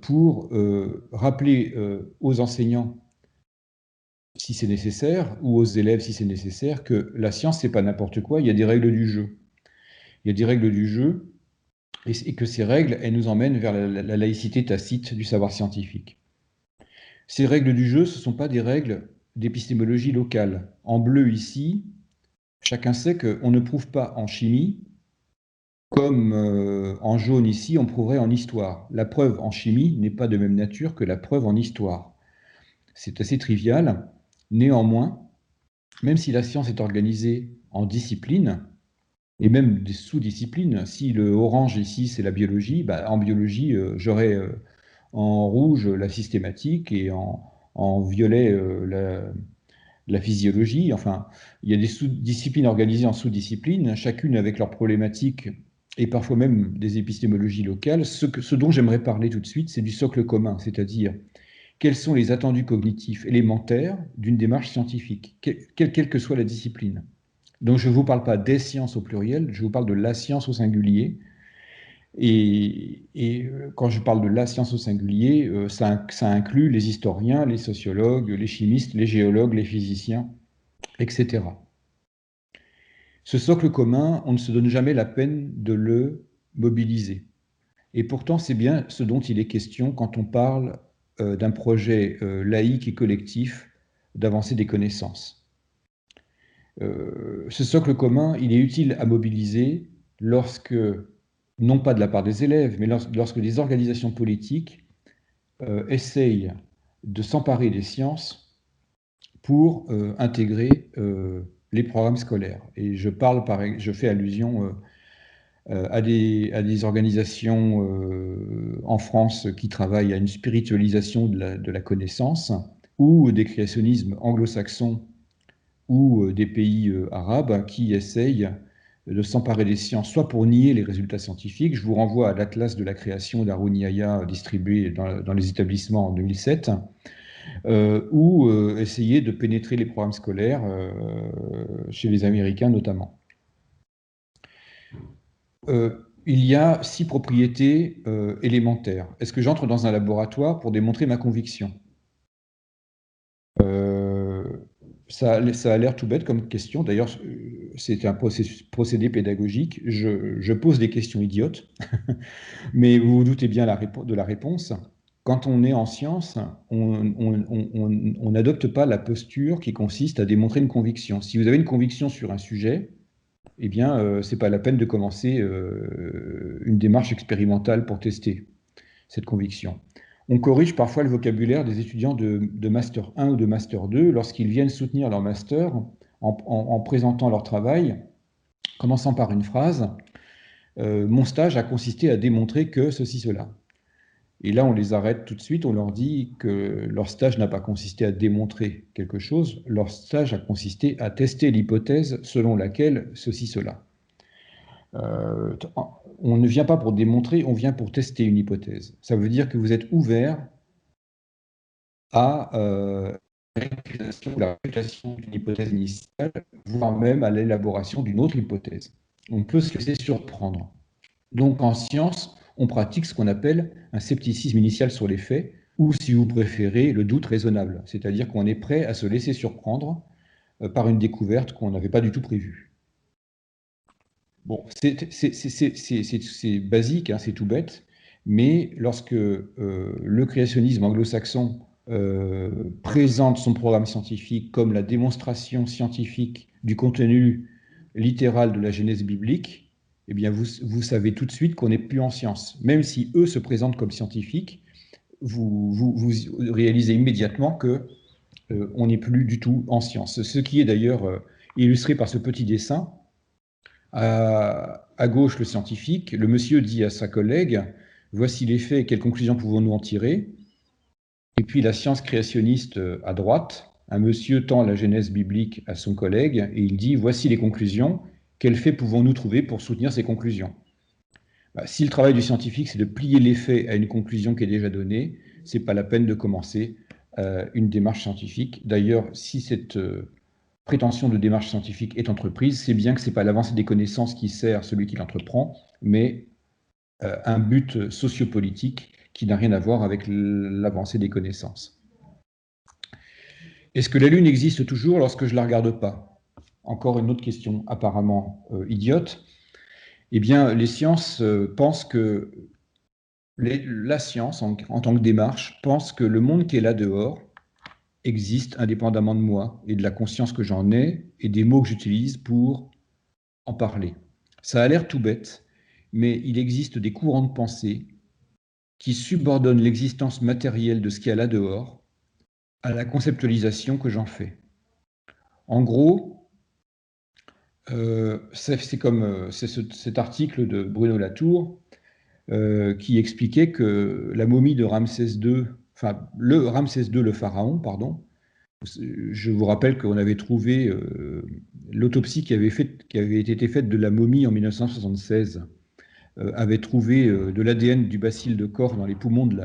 pour rappeler aux enseignants si c'est nécessaire, ou aux élèves si c'est nécessaire, que la science, c'est pas n'importe quoi, il y a des règles du jeu. Il y a des règles du jeu, et que ces règles, elles nous emmènent vers la laïcité tacite du savoir scientifique. Ces règles du jeu, ce ne sont pas des règles d'épistémologie locale. En bleu ici, chacun sait qu'on ne prouve pas en chimie, comme en jaune ici, on prouverait en histoire. La preuve en chimie n'est pas de même nature que la preuve en histoire. C'est assez trivial. Néanmoins, même si la science est organisée en disciplines, et même des sous-disciplines, si le orange ici c'est la biologie, en biologie j'aurais en rouge la systématique et en violet la physiologie. Enfin, il y a des sous-disciplines organisées en sous-disciplines, chacune avec leurs problématiques et parfois même des épistémologies locales. Ce dont j'aimerais parler tout de suite, c'est du socle commun, c'est-à-dire quels sont les attendus cognitifs élémentaires d'une démarche scientifique, quelle que soit la discipline. Donc je ne vous parle pas des sciences au pluriel, je vous parle de la science au singulier. Et quand je parle de la science au singulier, ça inclut les historiens, les sociologues, les chimistes, les géologues, les physiciens, etc. Ce socle commun, on ne se donne jamais la peine de le mobiliser. Et pourtant, c'est bien ce dont il est question quand on parle d'un projet laïque et collectif d'avancer des connaissances. Ce socle commun, il est utile à mobiliser lorsque, non pas de la part des élèves, mais lorsque des organisations politiques essayent de s'emparer des sciences pour intégrer les programmes scolaires. Et je fais allusion à des organisations en France qui travaillent à une spiritualisation de la connaissance, ou des créationnismes anglo-saxons ou des pays arabes qui essayent de s'emparer des sciences, soit pour nier les résultats scientifiques. Je vous renvoie à l'Atlas de la création d'Haroun Yahya distribué dans les établissements en 2007, ou essayer de pénétrer les programmes scolaires chez les Américains notamment. Il y a 6 propriétés élémentaires. Est-ce que j'entre dans un laboratoire pour démontrer ma conviction? Ça a l'air tout bête comme question. D'ailleurs, c'est un procédé pédagogique. Je pose des questions idiotes, mais vous vous doutez bien de la réponse. Quand on est en science, on n'adopte pas la posture qui consiste à démontrer une conviction. Si vous avez une conviction sur un sujet, eh bien, ce n'est pas la peine de commencer une démarche expérimentale pour tester cette conviction. On corrige parfois le vocabulaire des étudiants de Master 1 ou de Master 2 lorsqu'ils viennent soutenir leur Master en présentant leur travail, commençant par une phrase « Mon stage a consisté à démontrer que ceci, cela ». Et là, on les arrête tout de suite, on leur dit que leur stage n'a pas consisté à démontrer quelque chose, leur stage a consisté à tester l'hypothèse selon laquelle ceci, cela. On ne vient pas pour démontrer, on vient pour tester une hypothèse. Ça veut dire que vous êtes ouvert à la réfutation d'une hypothèse initiale, voire même à l'élaboration d'une autre hypothèse. On peut se laisser surprendre. Donc en science, on pratique ce qu'on appelle un scepticisme initial sur les faits, ou si vous préférez, le doute raisonnable. C'est-à-dire qu'on est prêt à se laisser surprendre par une découverte qu'on n'avait pas du tout prévue. Bon, c'est basique, hein, c'est tout bête, mais lorsque le créationnisme anglo-saxon présente son programme scientifique comme la démonstration scientifique du contenu littéral de la Genèse biblique, eh bien vous savez tout de suite qu'on n'est plus en science. Même si eux se présentent comme scientifiques, vous réalisez immédiatement que on n'est plus du tout en science. Ce qui est d'ailleurs illustré par ce petit dessin. À gauche, le scientifique, le monsieur dit à sa collègue « Voici les faits, quelles conclusions pouvons-nous en tirer ?» Et puis la science créationniste à droite, un monsieur tend la Genèse biblique à son collègue et il dit « Voici les conclusions, quels faits pouvons-nous trouver pour soutenir ces conclusions ?» Si le travail du scientifique, c'est de plier les faits à une conclusion qui est déjà donnée, ce n'est pas la peine de commencer une démarche scientifique. D'ailleurs, si cette prétention de démarche scientifique est entreprise, c'est bien que ce n'est pas l'avancée des connaissances qui sert celui qui l'entreprend, mais un but sociopolitique qui n'a rien à voir avec l'avancée des connaissances. Est-ce que la Lune existe toujours lorsque je ne la regarde pas? Encore une autre question apparemment idiote. Eh bien, les sciences pensent que la science, en tant que démarche, pense que le monde qui est là dehors existe indépendamment de moi et de la conscience que j'en ai et des mots que j'utilise pour en parler. Ça a l'air tout bête, mais il existe des courants de pensée qui subordonnent l'existence matérielle de ce qu'il y a là dehors à la conceptualisation que j'en fais. En gros, c'est comme cet article de Bruno Latour qui expliquait que la momie de Ramsès II, enfin le Ramsès II, le pharaon, pardon. Je vous rappelle qu'on avait trouvé l'autopsie qui avait été faite de la momie en 1976 avait trouvé de l'ADN du bacille de corps dans les poumons de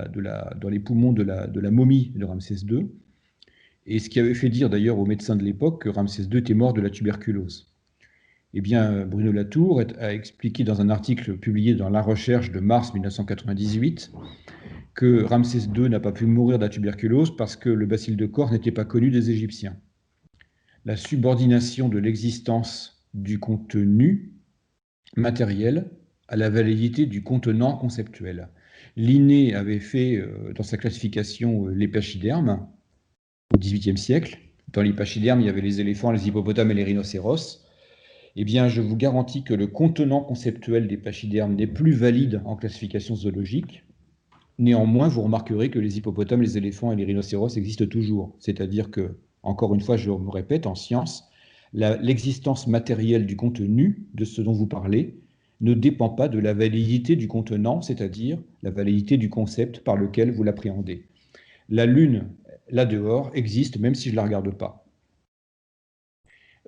la momie de Ramsès II, et ce qui avait fait dire d'ailleurs aux médecins de l'époque que Ramsès II était mort de la tuberculose. Eh bien, Bruno Latour a expliqué dans un article publié dans La Recherche de mars 1998 que Ramsès II n'a pas pu mourir de la tuberculose parce que le bacille de corps n'était pas connu des Égyptiens. La subordination de l'existence du contenu matériel à la validité du contenant conceptuel. Linné avait fait dans sa classification les pachydermes au XVIIIe siècle. Dans les pachydermes, il y avait les éléphants, les hippopotames et les rhinocéros. Eh bien, je vous garantis que le contenant conceptuel des pachydermes n'est plus valide en classification zoologique. Néanmoins, vous remarquerez que les hippopotames, les éléphants et les rhinocéros existent toujours. C'est-à-dire que, encore une fois, je me répète, en science, l'existence matérielle du contenu de ce dont vous parlez ne dépend pas de la validité du contenant, c'est-à-dire la validité du concept par lequel vous l'appréhendez. La Lune, là dehors, existe même si je ne la regarde pas.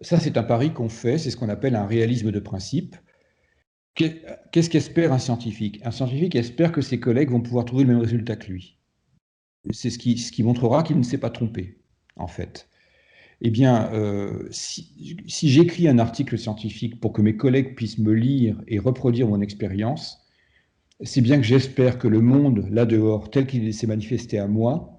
Ça, c'est un pari qu'on fait, c'est ce qu'on appelle un réalisme de principe. Qu'est-ce qu'espère un scientifique? Un scientifique espère que ses collègues vont pouvoir trouver le même résultat que lui. C'est ce qui montrera qu'il ne s'est pas trompé, en fait. Eh bien, si j'écris un article scientifique pour que mes collègues puissent me lire et reproduire mon expérience, c'est bien que j'espère que le monde, là dehors, tel qu'il s'est manifesté à moi,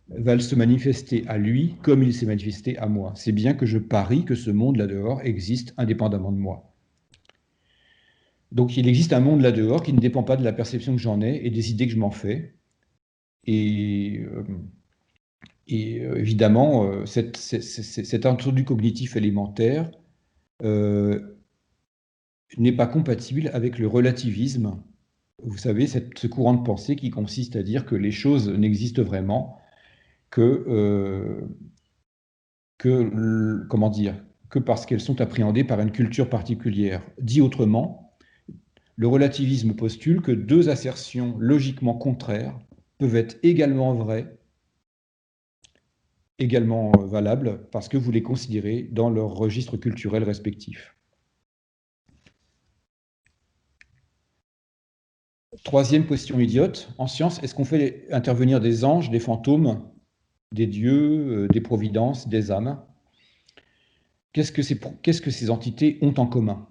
va se manifester à lui comme il s'est manifesté à moi. C'est bien que je parie que ce monde là dehors existe indépendamment de moi. Donc il existe un monde là dehors qui ne dépend pas de la perception que j'en ai et des idées que je m'en fais. Et évidemment, cet intrus cognitif élémentaire n'est pas compatible avec le relativisme. Vous savez, ce courant de pensée qui consiste à dire que les choses n'existent vraiment comment dire, que parce qu'elles sont appréhendées par une culture particulière. Dit autrement, le relativisme postule que deux assertions logiquement contraires peuvent être également vraies, également valables, parce que vous les considérez dans leur registre culturel respectif. Troisième question idiote, en science, est-ce qu'on fait intervenir des anges, des fantômes, des dieux, des providences, des âmes? Qu'est-ce que ces entités ont en commun?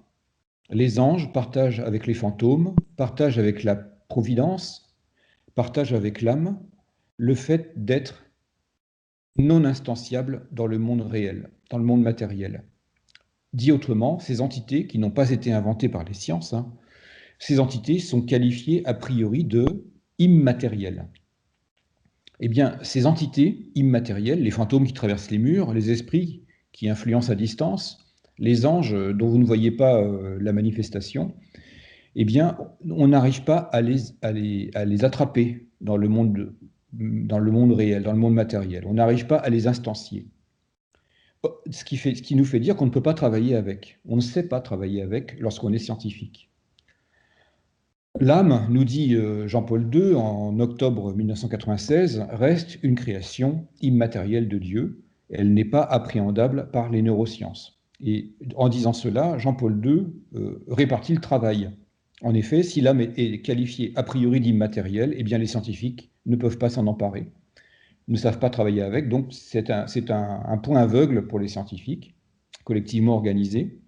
Les anges partagent avec les fantômes, partagent avec la providence, partagent avec l'âme le fait d'être non instanciables dans le monde réel, dans le monde matériel. Dit autrement, ces entités qui n'ont pas été inventées par les sciences, ces entités sont qualifiées a priori de immatérielles. Eh bien, ces entités immatérielles, les fantômes qui traversent les murs, les esprits qui influencent à distance, les anges dont vous ne voyez pas la manifestation, eh bien, on n'arrive pas à les attraper dans le monde réel, dans le monde matériel. On n'arrive pas à les instancier. Ce qui nous fait dire qu'on ne peut pas travailler avec. On ne sait pas travailler avec lorsqu'on est scientifique. L'âme, nous dit Jean-Paul II en octobre 1996, reste une création immatérielle de Dieu. Elle n'est pas appréhendable par les neurosciences. Et en disant cela, Jean-Paul II répartit le travail. En effet, si l'âme est qualifiée a priori d'immatérielle, eh bien les scientifiques ne peuvent pas s'en emparer, ne savent pas travailler avec. Donc c'est un point aveugle pour les scientifiques, collectivement organisés.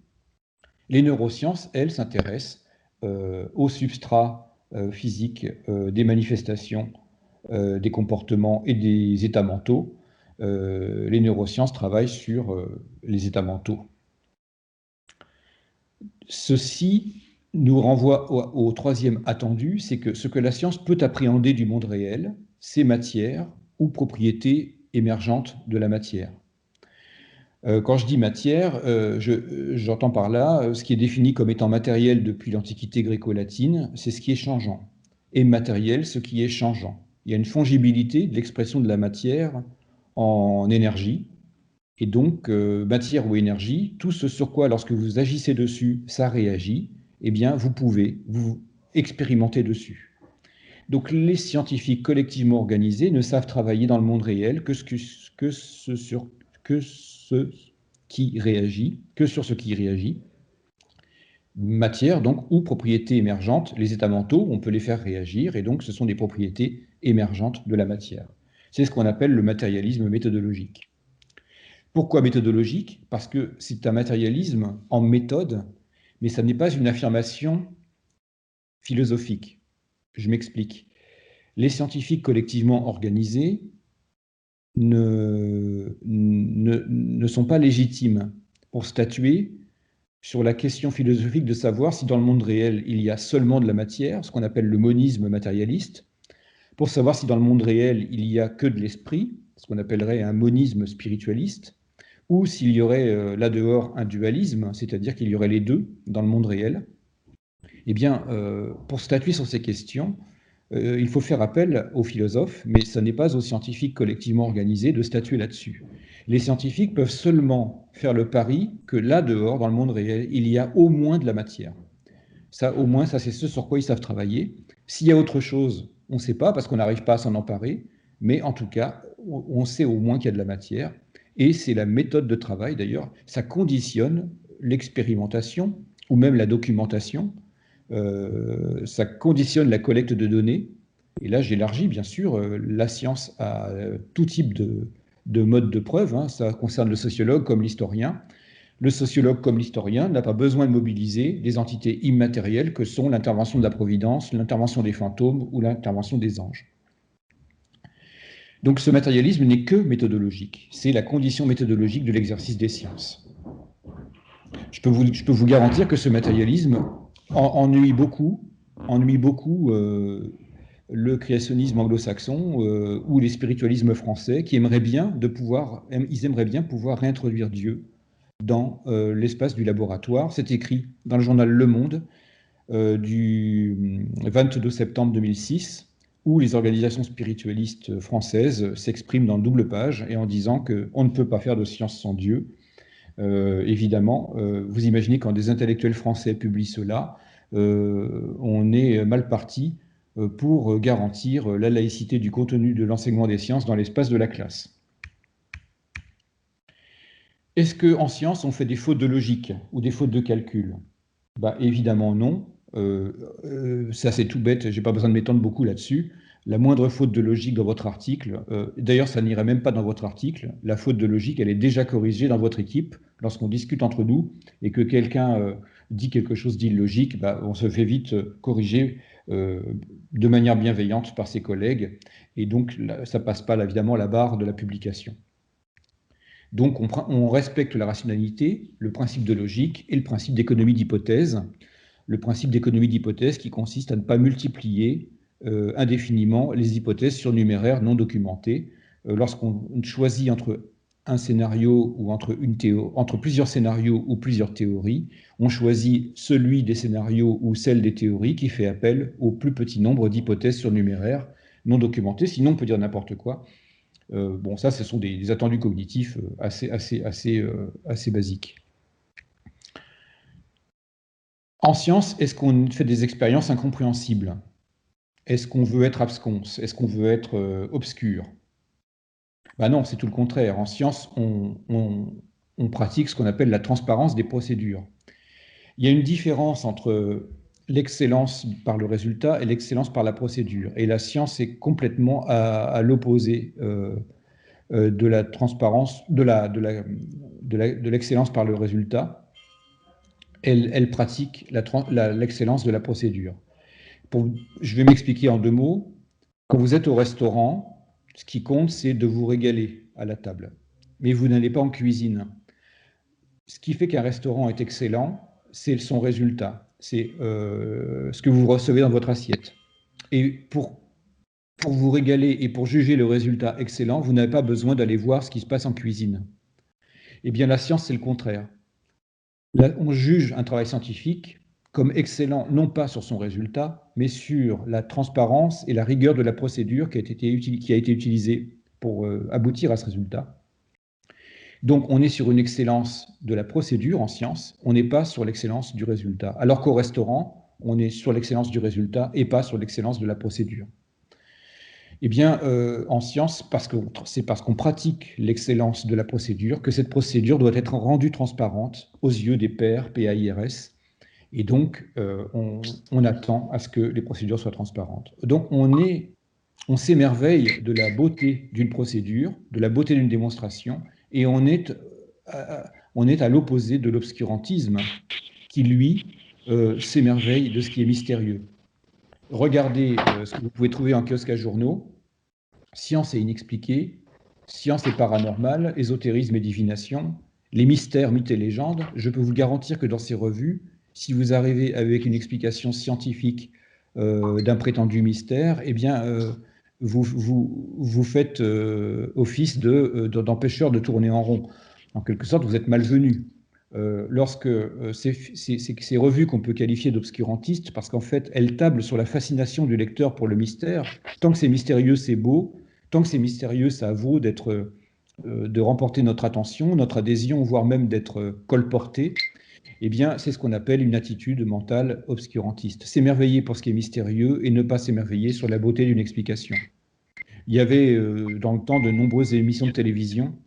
Les neurosciences, elles, s'intéressent au substrat physique des manifestations, des comportements et des états mentaux, les neurosciences travaillent sur les états mentaux. Ceci nous renvoie au troisième attendu, c'est que ce que la science peut appréhender du monde réel, c'est matière ou propriétés émergentes de la matière. Quand je dis matière, j'entends par là ce qui est défini comme étant matériel depuis l'Antiquité gréco-latine, c'est ce qui est changeant, et matériel, ce qui est changeant. Il y a une fongibilité de l'expression de la matière en énergie, et donc matière ou énergie, tout ce sur quoi, lorsque vous agissez dessus, ça réagit, eh bien, vous pouvez vous expérimenter dessus. Donc les scientifiques collectivement organisés ne savent travailler dans le monde réel que sur ce qui réagit, matière donc ou propriétés émergentes, les états mentaux, on peut les faire réagir et donc ce sont des propriétés émergentes de la matière. C'est ce qu'on appelle le matérialisme méthodologique. Pourquoi méthodologique? Parce que c'est un matérialisme en méthode, mais ça n'est pas une affirmation philosophique. Je m'explique. Les scientifiques collectivement organisés ne sont pas légitimes pour statuer sur la question philosophique de savoir si dans le monde réel il y a seulement de la matière, ce qu'on appelle le monisme matérialiste, pour savoir si dans le monde réel il y a que de l'esprit, ce qu'on appellerait un monisme spiritualiste, ou s'il y aurait là dehors un dualisme, c'est-à-dire qu'il y aurait les deux dans le monde réel. Eh bien, pour statuer sur ces questions, il faut faire appel aux philosophes, mais ce n'est pas aux scientifiques collectivement organisés de statuer là-dessus. Les scientifiques peuvent seulement faire le pari que là dehors, dans le monde réel, il y a au moins de la matière. Ça, au moins, ça c'est ce sur quoi ils savent travailler. S'il y a autre chose, on ne sait pas parce qu'on n'arrive pas à s'en emparer, mais en tout cas, on sait au moins qu'il y a de la matière. Et c'est la méthode de travail, d'ailleurs, ça conditionne l'expérimentation ou même la documentation. Ça conditionne la collecte de données. Et là, j'élargis, bien sûr, la science à tout type de mode de preuve. Hein. Ça concerne le sociologue comme l'historien. Le sociologue comme l'historien n'a pas besoin de mobiliser des entités immatérielles que sont l'intervention de la Providence, l'intervention des fantômes ou l'intervention des anges. Donc ce matérialisme n'est que méthodologique. C'est la condition méthodologique de l'exercice des sciences. Je peux vous garantir que ce matérialisme ennuie beaucoup le créationnisme anglo-saxon ou les spiritualismes français qui aimeraient bien pouvoir réintroduire Dieu dans l'espace du laboratoire. C'est écrit dans le journal Le Monde du 22 septembre 2006, où les organisations spiritualistes françaises s'expriment dans double page et en disant qu'on ne peut pas faire de science sans Dieu. Évidemment, vous imaginez quand des intellectuels français publient cela, on est mal parti pour garantir la laïcité du contenu de l'enseignement des sciences dans l'espace de la classe. Est-ce qu'en science, on fait des fautes de logique ou des fautes de calcul? Bah, évidemment non. Ça c'est tout bête, j'ai pas besoin de m'étendre beaucoup là-dessus. La moindre faute de logique dans votre article, d'ailleurs ça n'irait même pas dans votre article, la faute de logique elle est déjà corrigée dans votre équipe lorsqu'on discute entre nous et que quelqu'un dit quelque chose d'illogique, bah, on se fait vite corriger de manière bienveillante par ses collègues et donc là, ça passe pas évidemment la barre de la publication. Donc on respecte la rationalité, le principe de logique et le principe d'économie d'hypothèse. Le principe d'économie d'hypothèse qui consiste à ne pas multiplier indéfiniment les hypothèses surnuméraires non documentées. Lorsqu'on choisit entre un scénario ou entre plusieurs scénarios ou plusieurs théories, on choisit celui des scénarios ou celle des théories qui fait appel au plus petit nombre d'hypothèses surnuméraires non documentées. Sinon, on peut dire n'importe quoi. Bon, ça, ce sont des attendus cognitifs assez basiques. En science, est-ce qu'on fait des expériences incompréhensibles? Est-ce qu'on veut être absconce? Est-ce qu'on veut être obscur? Ben non, c'est tout le contraire. En science, on pratique ce qu'on appelle la transparence des procédures. Il y a une différence entre l'excellence par le résultat et l'excellence par la procédure. Et la science est complètement à l'opposé de la transparence, de l'excellence par le résultat. Elle pratique l'excellence de la procédure. Je vais m'expliquer en 2 mots. Quand vous êtes au restaurant, Ce qui compte, c'est de vous régaler à la table. Mais vous n'allez pas en cuisine. Ce qui fait qu'un restaurant est excellent, c'est son résultat. C'est ce que vous recevez dans votre assiette. Et pour vous régaler et pour juger le résultat excellent, vous n'avez pas besoin d'aller voir ce qui se passe en cuisine. Eh bien, la science, c'est le contraire. Là, on juge un travail scientifique comme excellent, non pas sur son résultat, mais sur la transparence et la rigueur de la procédure qui a été utilisée pour aboutir à ce résultat. Donc, on est sur une excellence de la procédure en science, on n'est pas sur l'excellence du résultat. Alors qu'au restaurant, on est sur l'excellence du résultat et pas sur l'excellence de la procédure. Eh bien, en science, c'est parce qu'on pratique l'excellence de la procédure que cette procédure doit être rendue transparente aux yeux des pairs PAIRS. Et donc, on attend à ce que les procédures soient transparentes. Donc, on s'émerveille de la beauté d'une procédure, de la beauté d'une démonstration, et on est à l'opposé de l'obscurantisme qui, lui, s'émerveille de ce qui est mystérieux. Regardez ce que vous pouvez trouver en kiosque à journaux. Science et inexpliqué, science et paranormal, ésotérisme et divination, les mystères, mythes et légendes. Je peux vous garantir que dans ces revues, si vous arrivez avec une explication scientifique d'un prétendu mystère, eh bien, vous faites office d'empêcheur de tourner en rond. En quelque sorte, vous êtes malvenu. Lorsque ces revues qu'on peut qualifier d'obscurantistes, parce qu'en fait, elles tablent sur la fascination du lecteur pour le mystère. Tant que c'est mystérieux, c'est beau. Tant que c'est mystérieux, ça vaut de remporter notre attention, notre adhésion, voire même d'être colporté. Eh bien, c'est ce qu'on appelle une attitude mentale obscurantiste. S'émerveiller pour ce qui est mystérieux et ne pas s'émerveiller sur la beauté d'une explication. Il y avait dans le temps de nombreuses émissions de télévision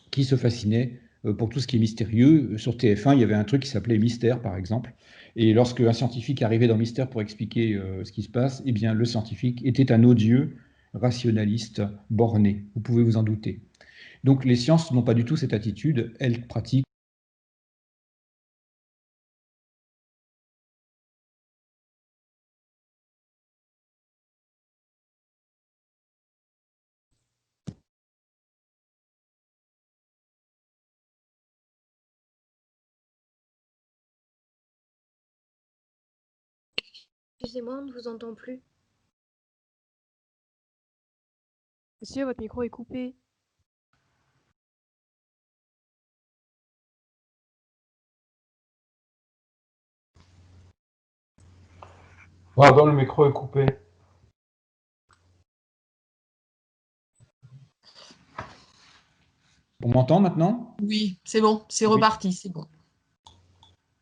qui se fascinaient pour tout ce qui est mystérieux. Sur TF1, il y avait un truc qui s'appelait Mystère, par exemple. Et lorsque un scientifique arrivait dans Mystère pour expliquer ce qui se passe, eh bien, le scientifique était un odieux rationaliste borné. Vous pouvez vous en douter. Donc, les sciences n'ont pas du tout cette attitude. Elles pratiquent. Excusez-moi, on ne vous entend plus. Monsieur, votre micro est coupé. Pardon, le micro est coupé. On m'entend maintenant? Oui, c'est bon, c'est reparti, c'est bon.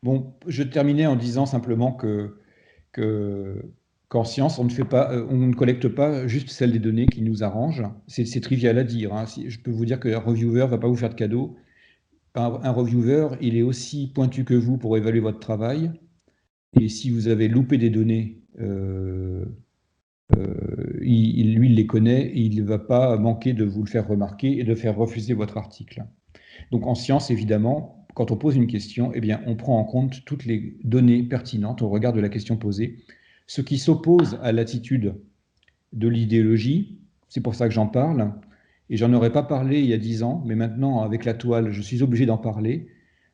Bon, je terminais en disant simplement qu'en science, on ne collecte pas juste celles des données qui nous arrangent. C'est trivial à dire, hein. Je peux vous dire qu'un reviewer ne va pas vous faire de cadeau. Un reviewer, il est aussi pointu que vous pour évaluer votre travail. Et si vous avez loupé des données, lui, il les connaît et il ne va pas manquer de vous le faire remarquer et de faire refuser votre article. Donc en science, évidemment, quand on pose une question, eh bien, on prend en compte toutes les données pertinentes au regard de la question posée. Ce qui s'oppose à l'attitude de l'idéologie, c'est pour ça que j'en parle, et j'en aurais pas parlé il y a 10 ans, mais maintenant, avec la toile, je suis obligé d'en parler.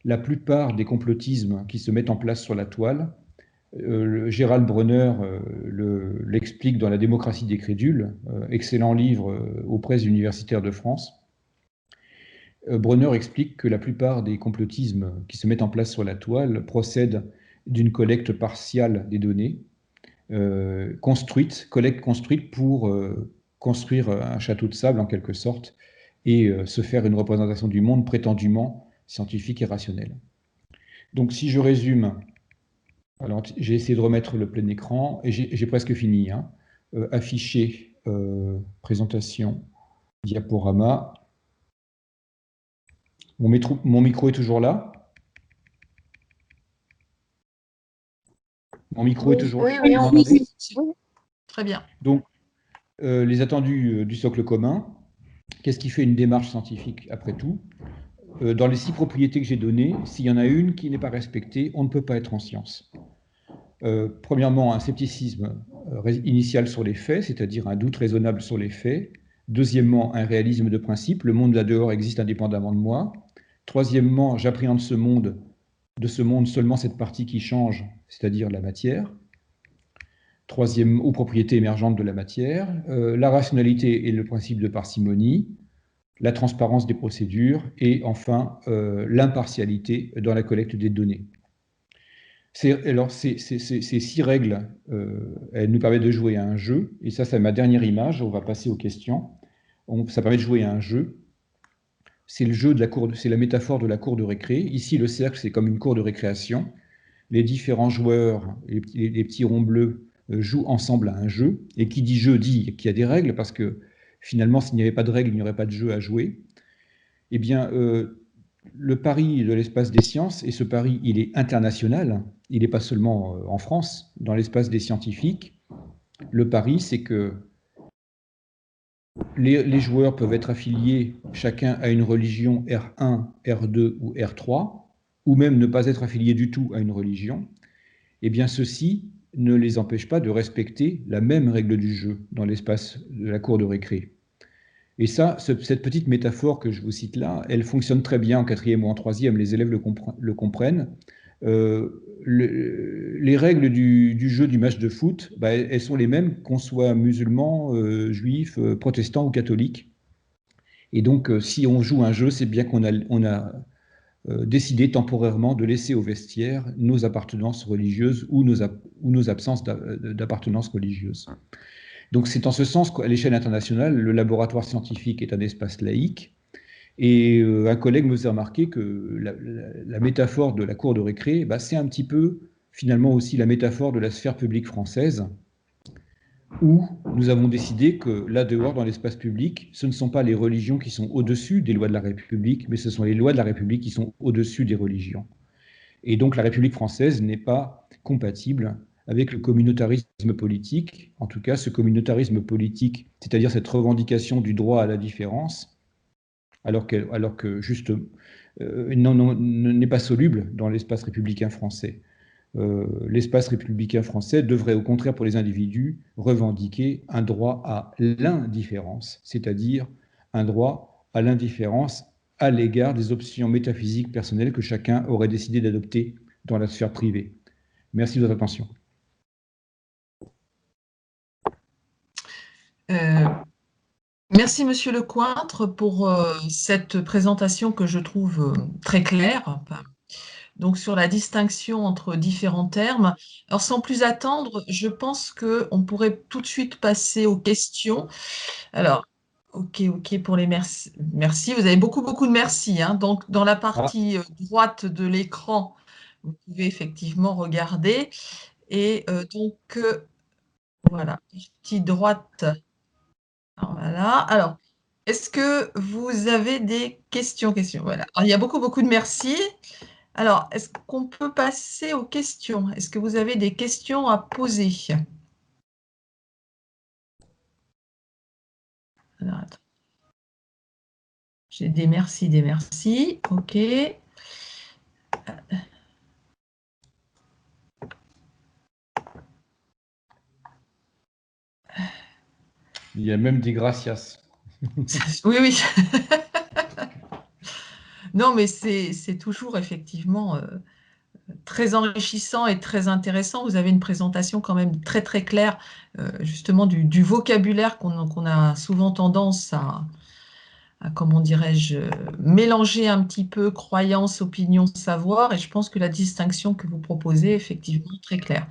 La plupart des complotismes qui se mettent en place sur la toile, Gérald Brenner l'explique dans La démocratie des crédules, excellent livre aux presses universitaires de France. Brenner explique que la plupart des complotismes qui se mettent en place sur la toile procèdent d'une collecte partiale des données, collecte construite pour construire un château de sable en quelque sorte et se faire une représentation du monde prétendument scientifique et rationnelle. Donc si je résume, alors j'ai essayé de remettre le plein écran et j'ai presque fini, hein. Afficher, présentation, diaporama. Mon micro est toujours là? Mon micro est toujours là? Oui, Vous m'entendez? Oui. Très bien. Donc, les attendus du socle commun. Qu'est-ce qui fait une démarche scientifique après tout? Dans les 6 propriétés que j'ai données, s'il y en a une qui n'est pas respectée, on ne peut pas être en science. Premièrement, un scepticisme initial sur les faits, c'est-à-dire un doute raisonnable sur les faits, Deuxièmement, un réalisme de principe. Le monde là-dehors existe indépendamment de moi. Troisièmement, j'appréhende de ce monde seulement cette partie qui change, c'est-à-dire la matière. Troisième, aux propriétés émergentes de la matière. La rationalité et le principe de parcimonie. La transparence des procédures et enfin l'impartialité dans la collecte des données. Alors, ces 6 règles, elles nous permettent de jouer à un jeu, et ça c'est ma dernière image, on va passer aux questions. Ça permet de jouer à un jeu. C'est le jeu de la cour, c'est la métaphore de la cour de récré. Ici, le cercle, c'est comme une cour de récréation. Les différents joueurs, les petits ronds bleus, jouent ensemble à un jeu. Et qui dit jeu dit qu'il y a des règles, parce que finalement, s'il n'y avait pas de règles, il n'y aurait pas de jeu à jouer. Eh bien, le pari de l'espace des sciences, et ce pari, il est international, il n'est pas seulement en France, dans l'espace des scientifiques. Le pari, c'est que les joueurs peuvent être affiliés chacun à une religion R1, R2 ou R3, ou même ne pas être affiliés du tout à une religion. Eh bien, ceci ne les empêche pas de respecter la même règle du jeu dans l'espace de la cour de récré. Et ça, cette petite métaphore que je vous cite là, elle fonctionne très bien en 4e ou en 3e, les élèves le comprennent. Les règles du jeu du match de foot, bah, elles sont les mêmes qu'on soit musulman, juif, protestant ou catholique. Et donc, si on joue un jeu, c'est bien qu'on a décidé temporairement de laisser au vestiaire nos appartenances religieuses ou nos absences d'appartenance religieuse. Donc c'est en ce sens qu'à l'échelle internationale, le laboratoire scientifique est un espace laïque. Et un collègue me faisait remarquer que la métaphore de la cour de récré, bah, c'est un petit peu finalement aussi la métaphore de la sphère publique française, où nous avons décidé que là dehors, dans l'espace public, ce ne sont pas les religions qui sont au-dessus des lois de la République, mais ce sont les lois de la République qui sont au-dessus des religions. Et donc la République française n'est pas compatible avec le communautarisme politique, en tout cas ce communautarisme politique, c'est-à-dire cette revendication du droit à la différence, alors que juste n'est pas soluble dans l'espace républicain français. L'espace républicain français devrait au contraire pour les individus revendiquer un droit à l'indifférence, c'est-à-dire un droit à l'indifférence à l'égard des options métaphysiques personnelles que chacun aurait décidé d'adopter dans la sphère privée. Merci de votre attention. Merci, Monsieur Lecointre, pour cette présentation que je trouve très claire. Donc, sur la distinction entre différents termes. Alors, sans plus attendre, je pense qu'on pourrait tout de suite passer aux questions. Alors, ok pour les merci. Merci, vous avez beaucoup de merci, hein. Donc, dans la partie droite de l'écran, vous pouvez effectivement regarder. Et voilà, partie droite. Voilà. Alors, est-ce que vous avez des questions? Voilà. Alors, il y a beaucoup de merci. Alors, est-ce qu'on peut passer aux questions? Est-ce que vous avez des questions à poser? Alors, attends. J'ai des merci. OK. Il y a même des gracias. Oui. Non, mais c'est toujours effectivement très enrichissant et très intéressant. Vous avez une présentation quand même très claire, justement du vocabulaire qu'on a souvent tendance à comment dirais-je, mélanger un petit peu croyance, opinion, savoir, et je pense que la distinction que vous proposez est effectivement très claire.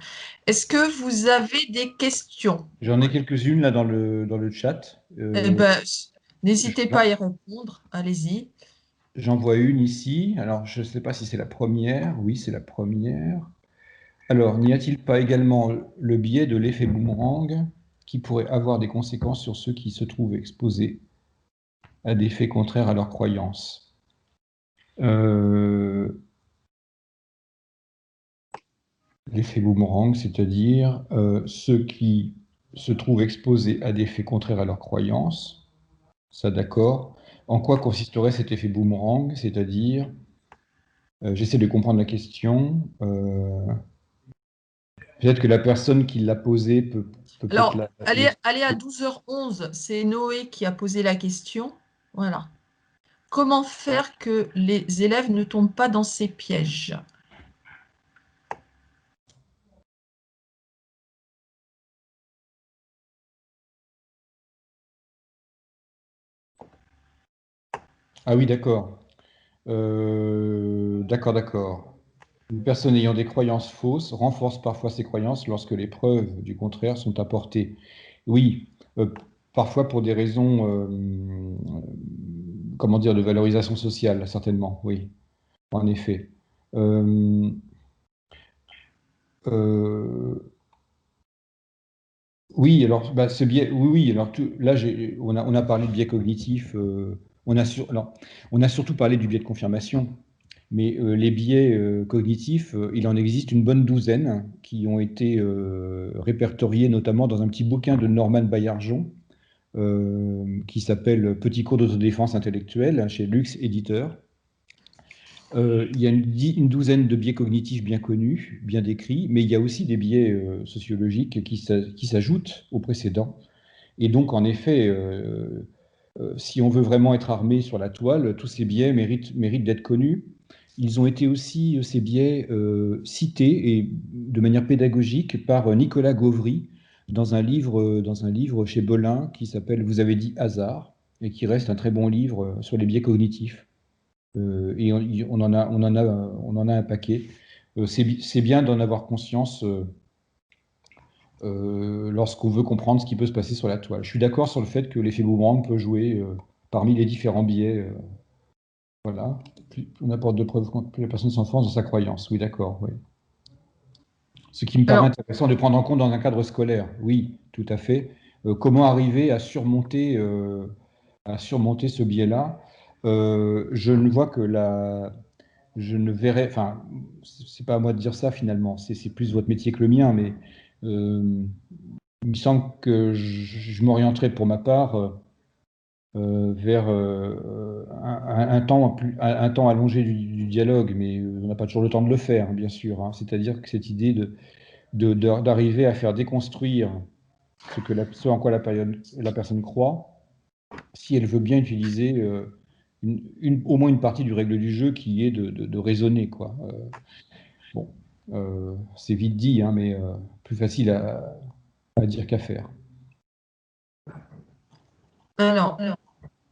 Est-ce que vous avez des questions? J'en ai quelques-unes là dans le chat. Eh ben, n'hésitez pas à y répondre, allez-y. J'en vois une ici. Alors, je ne sais pas si c'est la première. Oui, c'est la première. Alors, n'y a-t-il pas également le biais de l'effet boomerang qui pourrait avoir des conséquences sur ceux qui se trouvent exposés à des faits contraires à leurs croyances? L'effet boomerang, c'est-à-dire ceux qui se trouvent exposés à des faits contraires à leurs croyances, ça d'accord. En quoi consisterait cet effet boomerang? C'est-à-dire, j'essaie de comprendre la question. Peut-être que la personne qui l'a posé peut peut-être Alors, allez à 12h11, c'est Noé qui a posé la question. Voilà. Comment faire que les élèves ne tombent pas dans ces pièges? Ah oui, d'accord. D'accord, d'accord. Une personne ayant des croyances fausses renforce parfois ses croyances lorsque les preuves du contraire sont apportées. Oui, parfois pour des raisons, comment dire, de valorisation sociale, certainement, oui, en effet. Euh, euh, oui, alors, bah, ce biais, oui, oui, alors là, on a parlé de biais cognitif, alors, on a surtout parlé du biais de confirmation. Mais les biais cognitifs, il en existe une bonne douzaine qui ont été répertoriés notamment dans un petit bouquin de Norman Baillargeon qui s'appelle Petit cours d'autodéfense intellectuelle chez Lux Éditeur. Il y a une douzaine de biais cognitifs bien connus, bien décrits, mais il y a aussi des biais sociologiques qui s'ajoutent aux précédents. Et donc, en effet, si on veut vraiment être armé sur la toile, tous ces biais méritent d'être connus. Ils ont été aussi, ces biais, cités et de manière pédagogique par Nicolas Gauvry dans un livre chez Belin qui s'appelle Vous avez dit hasard et qui reste un très bon livre sur les biais cognitifs. Et on en a un paquet. C'est bien d'en avoir conscience lorsqu'on veut comprendre ce qui peut se passer sur la toile. Je suis d'accord sur le fait que l'effet boomerang peut jouer parmi les différents biais. Voilà. Plus on apporte de preuves que la personne s'enfonce dans sa croyance. Oui, d'accord. Oui. Ce qui me paraît Alors, intéressant de prendre en compte dans un cadre scolaire. Oui, tout à fait. Comment arriver à surmonter ce biais-là? Je ne vois que je ne verrai, enfin, c'est pas à moi de dire ça finalement, c'est plus votre métier que le mien, mais il me semble que je m'orienterai pour ma part vers un temps allongé du dialogue, mais on n'a pas toujours le temps de le faire, hein, bien sûr, hein. C'est-à-dire que cette idée d'arriver à faire déconstruire ce en quoi la personne croit, si elle veut bien utiliser au moins une partie du règle du jeu qui est de raisonner, quoi. Bon, c'est vite dit, hein, mais plus facile à dire qu'à faire. alors,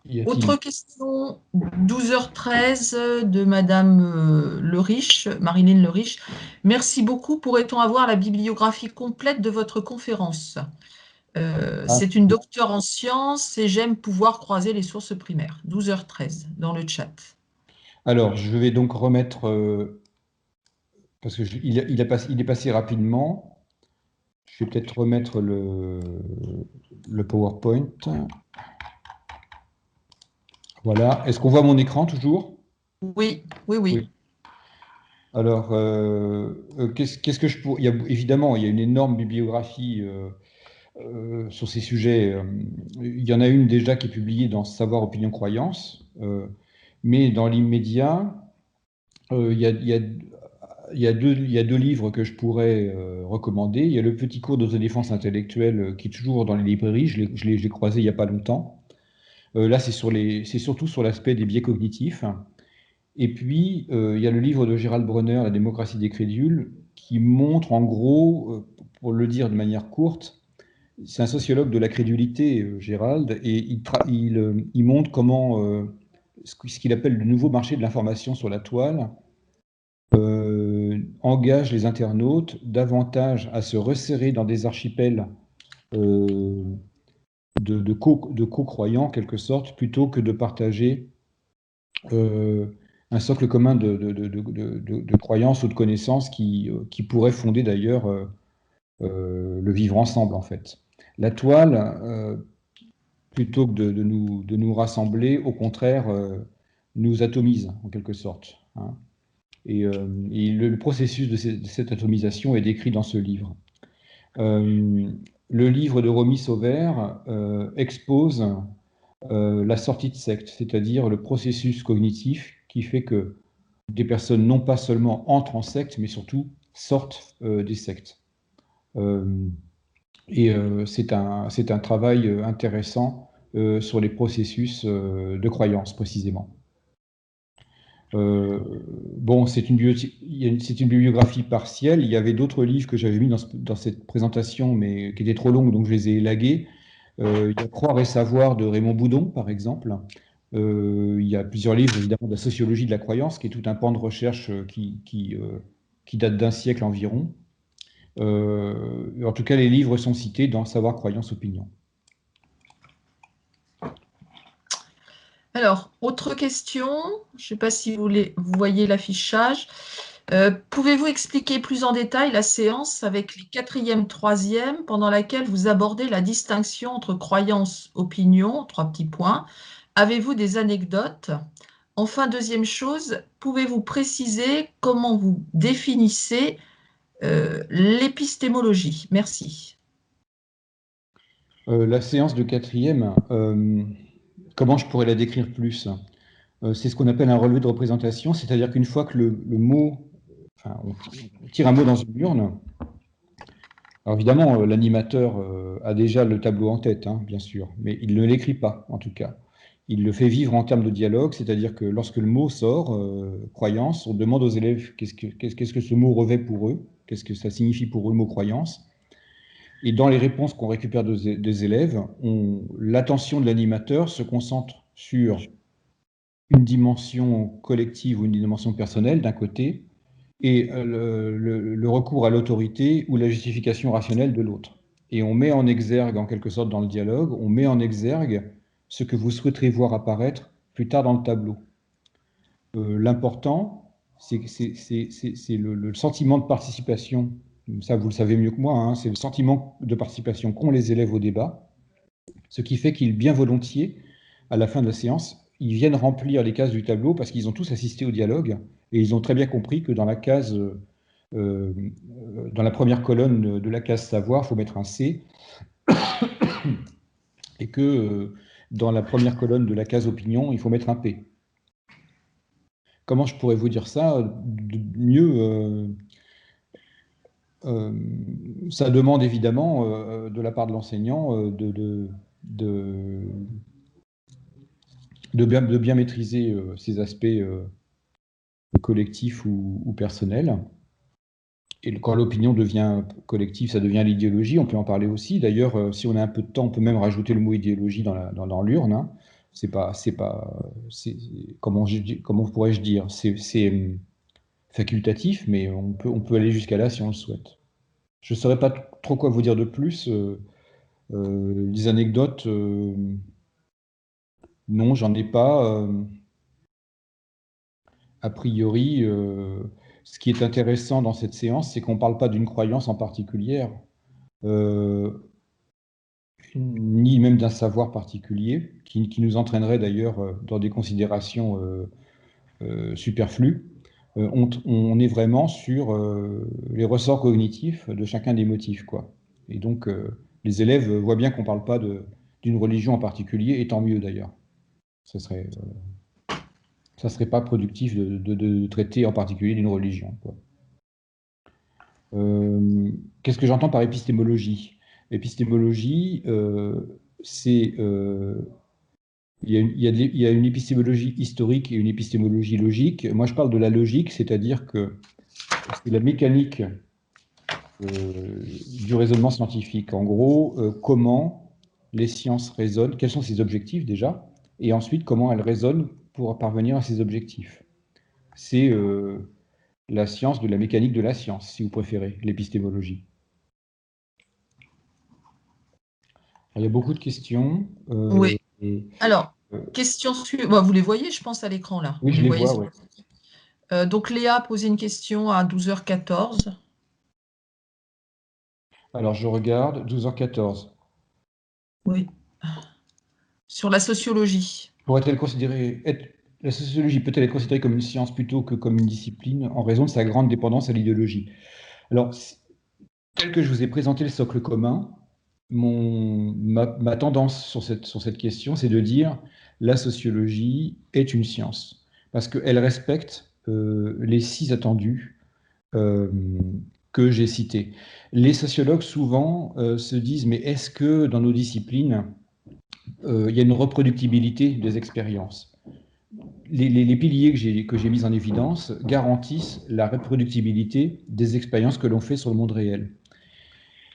Y a-t-il? autre question, 12h13 de Madame Le Riche, Marilyn Le Riche. Merci beaucoup. Pourrait-on avoir la bibliographie complète de votre conférence? Ah, C'est une docteure en sciences et j'aime pouvoir croiser les sources primaires. 12h13 dans le chat. alors, je vais donc remettre, parce que il est passé rapidement. Je vais peut-être remettre le PowerPoint. Voilà. Est-ce qu'on voit mon écran toujours? Oui, oui, oui. Oui. Alors, qu'est-ce que je pourrais... Évidemment, il y a une énorme bibliographie sur ces sujets. Il y en a une déjà qui est publiée dans Savoir, Opinion, Croyance. Mais dans l'immédiat, il y a deux livres que je pourrais recommander. Il y a le petit cours d'autodéfense intellectuelle qui est toujours dans les librairies. Je l'ai croisé il n'y a pas longtemps. Là, c'est surtout sur l'aspect des biais cognitifs. Et puis, il y a le livre de Gérald Bronner, La démocratie des crédules, qui montre en gros, pour le dire de manière courte, c'est un sociologue de la crédulité, Gérald, et il montre comment ce qu'il appelle le nouveau marché de l'information sur la toile engage les internautes davantage à se resserrer dans des archipels euh, de co-croyants, en quelque sorte, plutôt que de partager euh, un socle commun de croyances ou de connaissances qui pourrait fonder d'ailleurs le vivre ensemble, en fait. La toile, plutôt que de nous rassembler, au contraire, nous atomise, en quelque sorte, hein. Et le processus de cette atomisation est décrit dans ce livre. Le livre de Romy Sauvert expose la sortie de secte, c'est-à-dire le processus cognitif qui fait que des personnes non pas seulement entrent en secte, mais surtout sortent des sectes. C'est un travail intéressant sur les processus de croyance, précisément. Bon, c'est une bibliographie partielle. Il y avait d'autres livres que j'avais mis dans cette présentation, mais qui étaient trop longues, donc je les ai élagués. Il y a Croire et savoir de Raymond Boudon, par exemple. Il y a plusieurs livres, évidemment, de la sociologie de la croyance, qui est tout un pan de recherche qui date d'un siècle environ. En tout cas, les livres sont cités dans Savoir, croyance, opinion. Alors, autre question, je ne sais pas si vous voyez l'affichage. Pouvez-vous expliquer plus en détail la séance avec les 4e, 3e, pendant laquelle vous abordez la distinction entre croyance, opinion, 3 petits points. Avez-vous des anecdotes? Enfin, deuxième chose, pouvez-vous préciser comment vous définissez l'épistémologie? Merci. La séance de 4e, comment je pourrais la décrire plus? C'est ce qu'on appelle un relevé de représentation, c'est-à-dire qu'une fois que le mot, enfin, on tire un mot dans une urne, alors évidemment, l'animateur a déjà le tableau en tête, hein, bien sûr, mais il ne l'écrit pas, en tout cas. Il le fait vivre en termes de dialogue, c'est-à-dire que lorsque le mot sort, croyance, on demande aux élèves qu'est-ce que ce mot revêt pour eux, qu'est-ce que ça signifie pour eux le mot croyance. Et dans les réponses qu'on récupère des élèves, l'attention de l'animateur se concentre sur une dimension collective ou une dimension personnelle d'un côté, et le recours à l'autorité ou la justification rationnelle de l'autre. Et on met en exergue, en quelque sorte dans le dialogue, on met en exergue ce que vous souhaiterez voir apparaître plus tard dans le tableau. L'important, c'est le sentiment de participation. Ça, vous le savez mieux que moi, hein, c'est le sentiment de participation qu'ont les élèves au débat, ce qui fait qu'ils, bien volontiers, à la fin de la séance, ils viennent remplir les cases du tableau parce qu'ils ont tous assisté au dialogue et ils ont très bien compris que dans la case, dans la première colonne de la case savoir, il faut mettre un C et que dans la première colonne de la case opinion, il faut mettre un P. Comment je pourrais vous dire ça mieux? Ça demande évidemment de la part de l'enseignant de bien maîtriser ces aspects collectifs ou personnels. Et quand l'opinion devient collective, ça devient l'idéologie. On peut en parler aussi. D'ailleurs, si on a un peu de temps, on peut même rajouter le mot idéologie dans l'urne. Hein. Comment pourrais-je dire? C'est facultatif, mais on peut aller jusqu'à là si on le souhaite. Je ne saurais pas trop quoi vous dire de plus. Les anecdotes, non, j'en ai pas. A priori, ce qui est intéressant dans cette séance, c'est qu'on ne parle pas d'une croyance en particulière, ni même d'un savoir particulier, qui nous entraînerait d'ailleurs dans des considérations superflues. On est vraiment sur les ressorts cognitifs de chacun des motifs, quoi. Et donc, les élèves voient bien qu'on ne parle pas d'une religion en particulier, et tant mieux d'ailleurs. Ça serait pas productif de traiter en particulier d'une religion, quoi. Qu'est-ce que j'entends par épistémologie? Épistémologie, c'est... il y a une épistémologie historique et une épistémologie logique. Moi, je parle de la logique, c'est-à-dire que c'est la mécanique du raisonnement scientifique. En gros, comment les sciences raisonnent, quels sont ses objectifs déjà, et ensuite comment elles raisonnent pour parvenir à ces objectifs. C'est la science de la mécanique de la science, si vous préférez, l'épistémologie. Il y a beaucoup de questions. Oui. Alors, question suivante. Vous les voyez, je pense, à l'écran là. Oui, je les vois, oui. Donc, Léa a posé une question à 12h14. Alors, je regarde, 12h14. Oui. Sur la sociologie. Pourrait-elle considérer... La sociologie peut-elle être considérée comme une science plutôt que comme une discipline en raison de sa grande dépendance à l'idéologie? Alors, tel que je vous ai présenté le socle commun, ma tendance sur cette question, c'est de dire la sociologie est une science, parce qu'elle respecte les 6 attendus que j'ai cités. Les sociologues, souvent, se disent, mais est-ce que dans nos disciplines, il y a une reproductibilité des expériences? Les piliers que j'ai mis en évidence garantissent la reproductibilité des expériences que l'on fait sur le monde réel.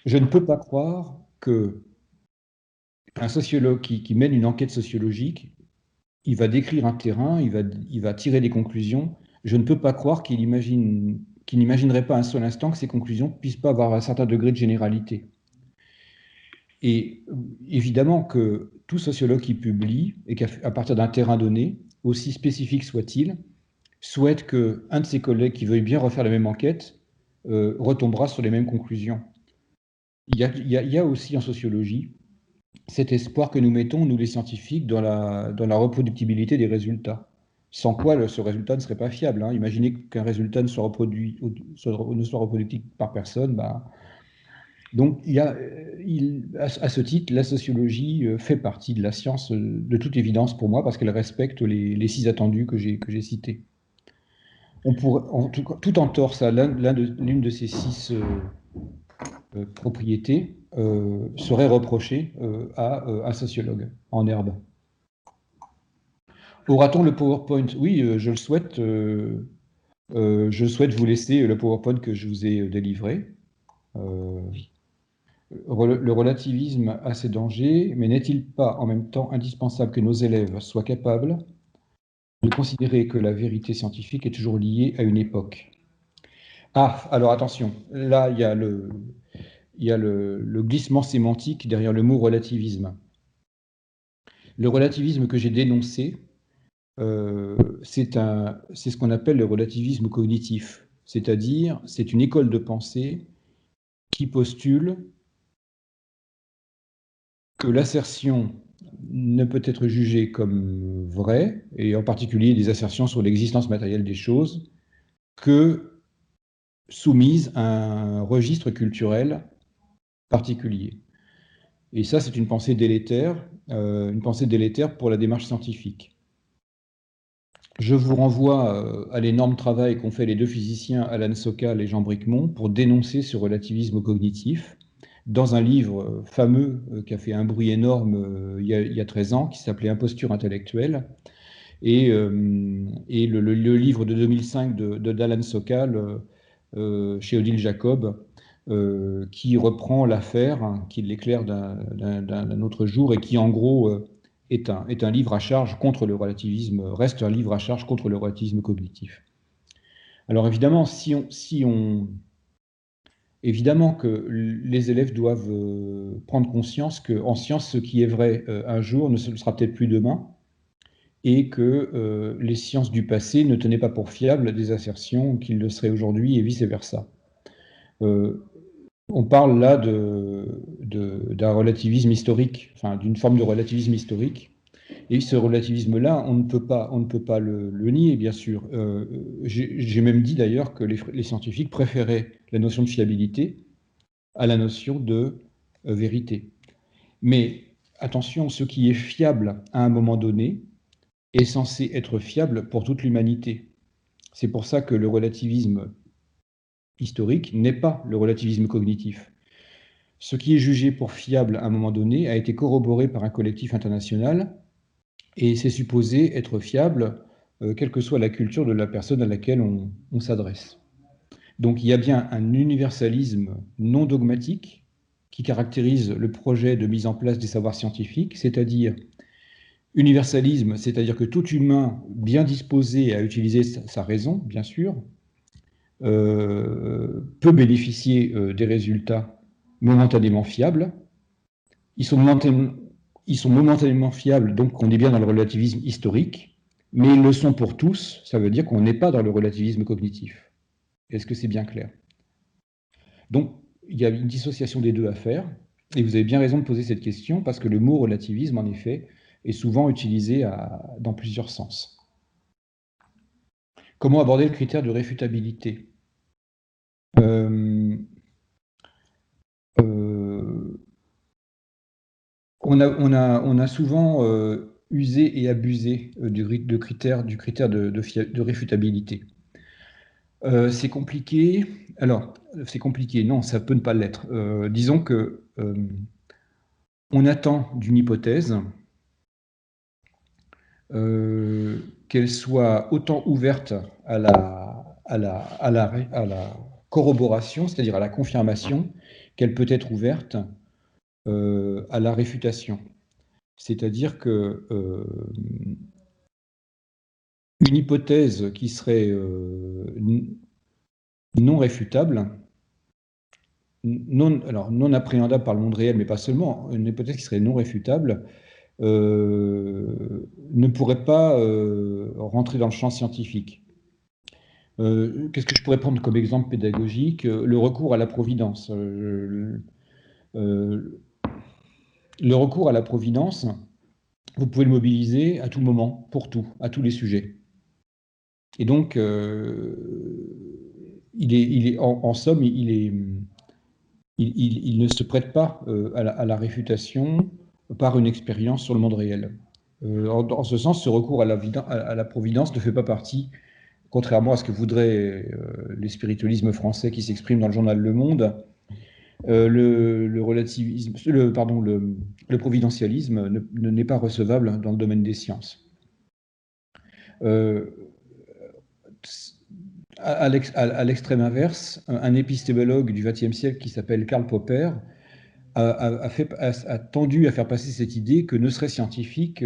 Je ne peux pas croire qu'un sociologue qui mène une enquête sociologique, il va décrire un terrain, il va tirer des conclusions. Je ne peux pas croire qu'il n'imaginerait pas un seul instant que ces conclusions puissent pas avoir un certain degré de généralité. Et évidemment que tout sociologue qui publie, et qu'à partir d'un terrain donné, aussi spécifique soit-il, souhaite qu'un de ses collègues qui veuille bien refaire la même enquête retombera sur les mêmes conclusions. Il y a aussi en sociologie cet espoir que nous mettons, nous les scientifiques, dans la reproductibilité des résultats. Sans quoi ce résultat ne serait pas fiable. Hein. Imaginez qu'un résultat ne soit reproductible par personne. Donc, à ce titre, la sociologie fait partie de la science de toute évidence pour moi, parce qu'elle respecte les 6 attendus que j'ai cités. On pourrait, tout en torse à l'une de ces 6 propriétés serait reproché à un sociologue en herbe. Aura-t-on le PowerPoint? Oui, je le souhaite. Je souhaite vous laisser le PowerPoint que je vous ai délivré. Le relativisme a ses dangers, mais n'est-il pas en même temps indispensable que nos élèves soient capables de considérer que la vérité scientifique est toujours liée à une époque? Ah, alors attention, là, il y a le glissement sémantique derrière le mot relativisme. Le relativisme que j'ai dénoncé, c'est ce qu'on appelle le relativisme cognitif, c'est-à-dire c'est une école de pensée qui postule que l'assertion ne peut être jugée comme vraie, et en particulier des assertions sur l'existence matérielle des choses, que soumise à un registre culturel particulier. Et ça, c'est une pensée délétère pour la démarche scientifique. Je vous renvoie à l'énorme travail qu'ont fait les 2 physiciens Alan Sokal et Jean Bricmont pour dénoncer ce relativisme cognitif dans un livre fameux qui a fait un bruit énorme il y a 13 ans, qui s'appelait Imposture intellectuelle, et le livre de 2005 d'Alan Sokal chez Odile Jacob, qui reprend l'affaire, hein, qui l'éclaire d'un autre jour, et qui en gros est un livre à charge contre le relativisme, reste un livre à charge contre le relativisme cognitif. Alors évidemment, évidemment que les élèves doivent prendre conscience qu'en science, ce qui est vrai un jour ne le sera peut-être plus demain, et que les sciences du passé ne tenaient pas pour fiables des assertions qu'ils le seraient aujourd'hui, et vice-versa. On parle là d'un relativisme historique, enfin d'une forme de relativisme historique. Et ce relativisme-là, on ne peut pas le nier, bien sûr. J'ai même dit d'ailleurs que les scientifiques préféraient la notion de fiabilité à la notion de vérité. Mais attention, ce qui est fiable à un moment donné est censé être fiable pour toute l'humanité. C'est pour ça que le relativisme historique n'est pas le relativisme cognitif. Ce qui est jugé pour fiable à un moment donné a été corroboré par un collectif international, et c'est supposé être fiable, quelle que soit la culture de la personne à laquelle on s'adresse. Donc il y a bien un universalisme non dogmatique qui caractérise le projet de mise en place des savoirs scientifiques, c'est-à-dire universalisme, c'est-à-dire que tout humain bien disposé à utiliser sa raison, bien sûr, peut bénéficier des résultats momentanément fiables. Ils sont momentanément fiables, donc on est bien dans le relativisme historique, mais ils le sont pour tous, ça veut dire qu'on n'est pas dans le relativisme cognitif. Est-ce que c'est bien clair? Donc, il y a une dissociation des deux à faire, et vous avez bien raison de poser cette question, parce que le mot relativisme, en effet, est souvent utilisé dans plusieurs sens. Comment aborder le critère de réfutabilité? On a souvent usé et abusé du critère de réfutabilité. C'est compliqué. Alors, c'est compliqué. Non, ça peut ne pas l'être. Disons que on attend d'une hypothèse qu'elle soit autant ouverte à la corroboration, c'est-à-dire à la confirmation, qu'elle peut être ouverte à la réfutation. C'est-à-dire que une hypothèse qui serait non réfutable, non appréhendable par le monde réel, mais pas seulement, une hypothèse qui serait non réfutable, ne pourrait pas rentrer dans le champ scientifique. Qu'est-ce que je pourrais prendre comme exemple pédagogique? Le recours à la providence. Le recours à la providence, vous pouvez le mobiliser à tout moment, pour tout, à tous les sujets. Et donc, en somme, il ne se prête pas à la réfutation par une expérience sur le monde réel. En ce sens, ce recours à la providence ne fait pas partie, contrairement à ce que voudraient les spiritualismes français qui s'expriment dans le journal Le Monde, le providentialisme n'est pas recevable dans le domaine des sciences. À l'extrême inverse, un épistémologue du XXe siècle qui s'appelle Karl Popper a tendu à faire passer cette idée que ne serait scientifique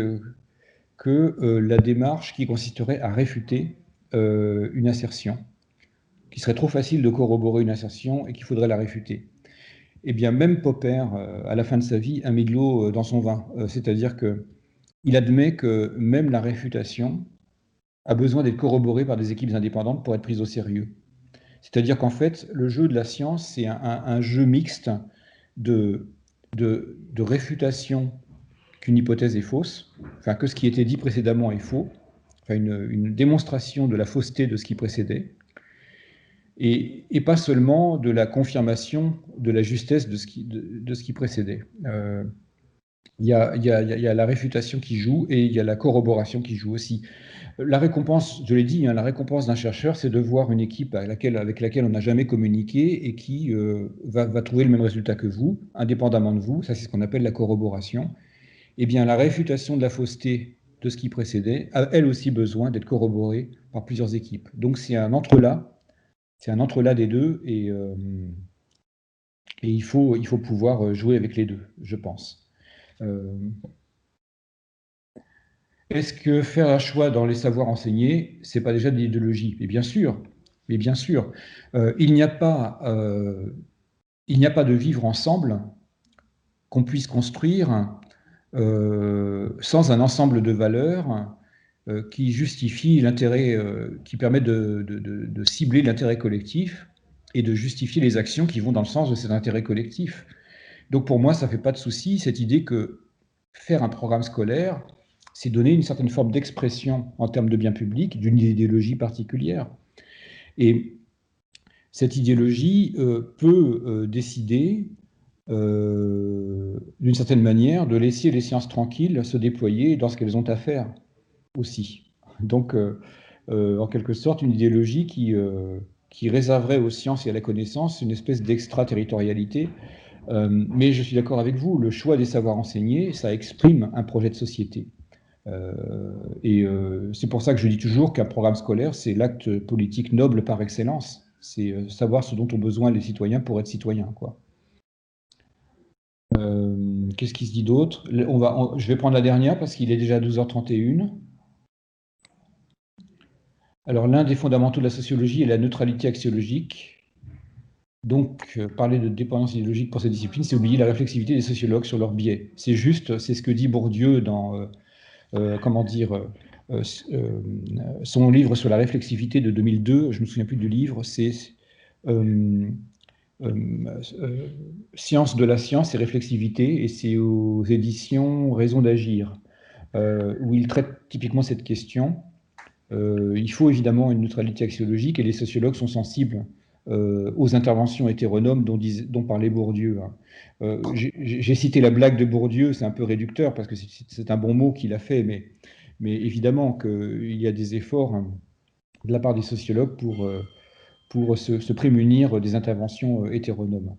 que la démarche qui consisterait à réfuter une assertion, qu'il serait trop facile de corroborer une assertion et qu'il faudrait la réfuter. Eh bien, même Popper, à la fin de sa vie, a mis de l'eau dans son vin. C'est-à-dire qu'il admet que même la réfutation a besoin d'être corroborée par des équipes indépendantes pour être prise au sérieux. C'est-à-dire qu'en fait, le jeu de la science, c'est un jeu mixte de réfutation qu'une hypothèse est fausse, enfin que ce qui était dit précédemment est faux, enfin une démonstration de la fausseté de ce qui précédait, et pas seulement de la confirmation de la justesse de ce qui précédait. Il y a la réfutation qui joue et il y a la corroboration qui joue aussi. La récompense, je l'ai dit, la récompense d'un chercheur, c'est de voir une équipe avec laquelle on n'a jamais communiqué et qui va trouver le même résultat que vous, indépendamment de vous. Ça, c'est ce qu'on appelle la corroboration. Eh bien, la réfutation de la fausseté de ce qui précédait a elle aussi besoin d'être corroborée par plusieurs équipes. Donc, c'est un entrelac des deux et il faut pouvoir jouer avec les deux, je pense. Est-ce que faire un choix dans les savoirs enseignés, c'est pas déjà de l'idéologie? Mais bien sûr, il n'y a pas de vivre ensemble qu'on puisse construire sans un ensemble de valeurs qui justifie l'intérêt, qui permet de cibler l'intérêt collectif et de justifier les actions qui vont dans le sens de cet intérêt collectif. Donc pour moi, ça ne fait pas de souci, cette idée que faire un programme scolaire, c'est donner une certaine forme d'expression en termes de bien public d'une idéologie particulière. Et cette idéologie peut décider, d'une certaine manière, de laisser les sciences tranquilles se déployer dans ce qu'elles ont à faire aussi. Donc, en quelque sorte, une idéologie qui réserverait aux sciences et à la connaissance une espèce d'extraterritorialité. Mais je suis d'accord avec vous, le choix des savoirs enseignés, ça exprime un projet de société. C'est pour ça que je dis toujours qu'un programme scolaire, c'est l'acte politique noble par excellence. C'est savoir ce dont ont besoin les citoyens pour être citoyens, quoi. Qu'est-ce qui se dit d'autre? Je vais prendre la dernière parce qu'il est déjà 12h31. Alors, l'un des fondamentaux de la sociologie est la neutralité axiologique. Donc, parler de dépendance idéologique pour cette discipline, c'est oublier la réflexivité des sociologues sur leurs biais. C'est juste, c'est ce que dit Bourdieu dans, son livre sur la réflexivité de 2002, je ne me souviens plus du livre, c'est Science de la science et réflexivité, et c'est aux éditions Raison d'agir, où il traite typiquement cette question. Il faut évidemment une neutralité axiologique, et les sociologues sont sensibles aux interventions hétéronomes dont parlait Bourdieu. J'ai cité la blague de Bourdieu, c'est un peu réducteur parce que c'est un bon mot qu'il a fait, mais évidemment qu'il y a des efforts de la part des sociologues pour se prémunir des interventions hétéronomes.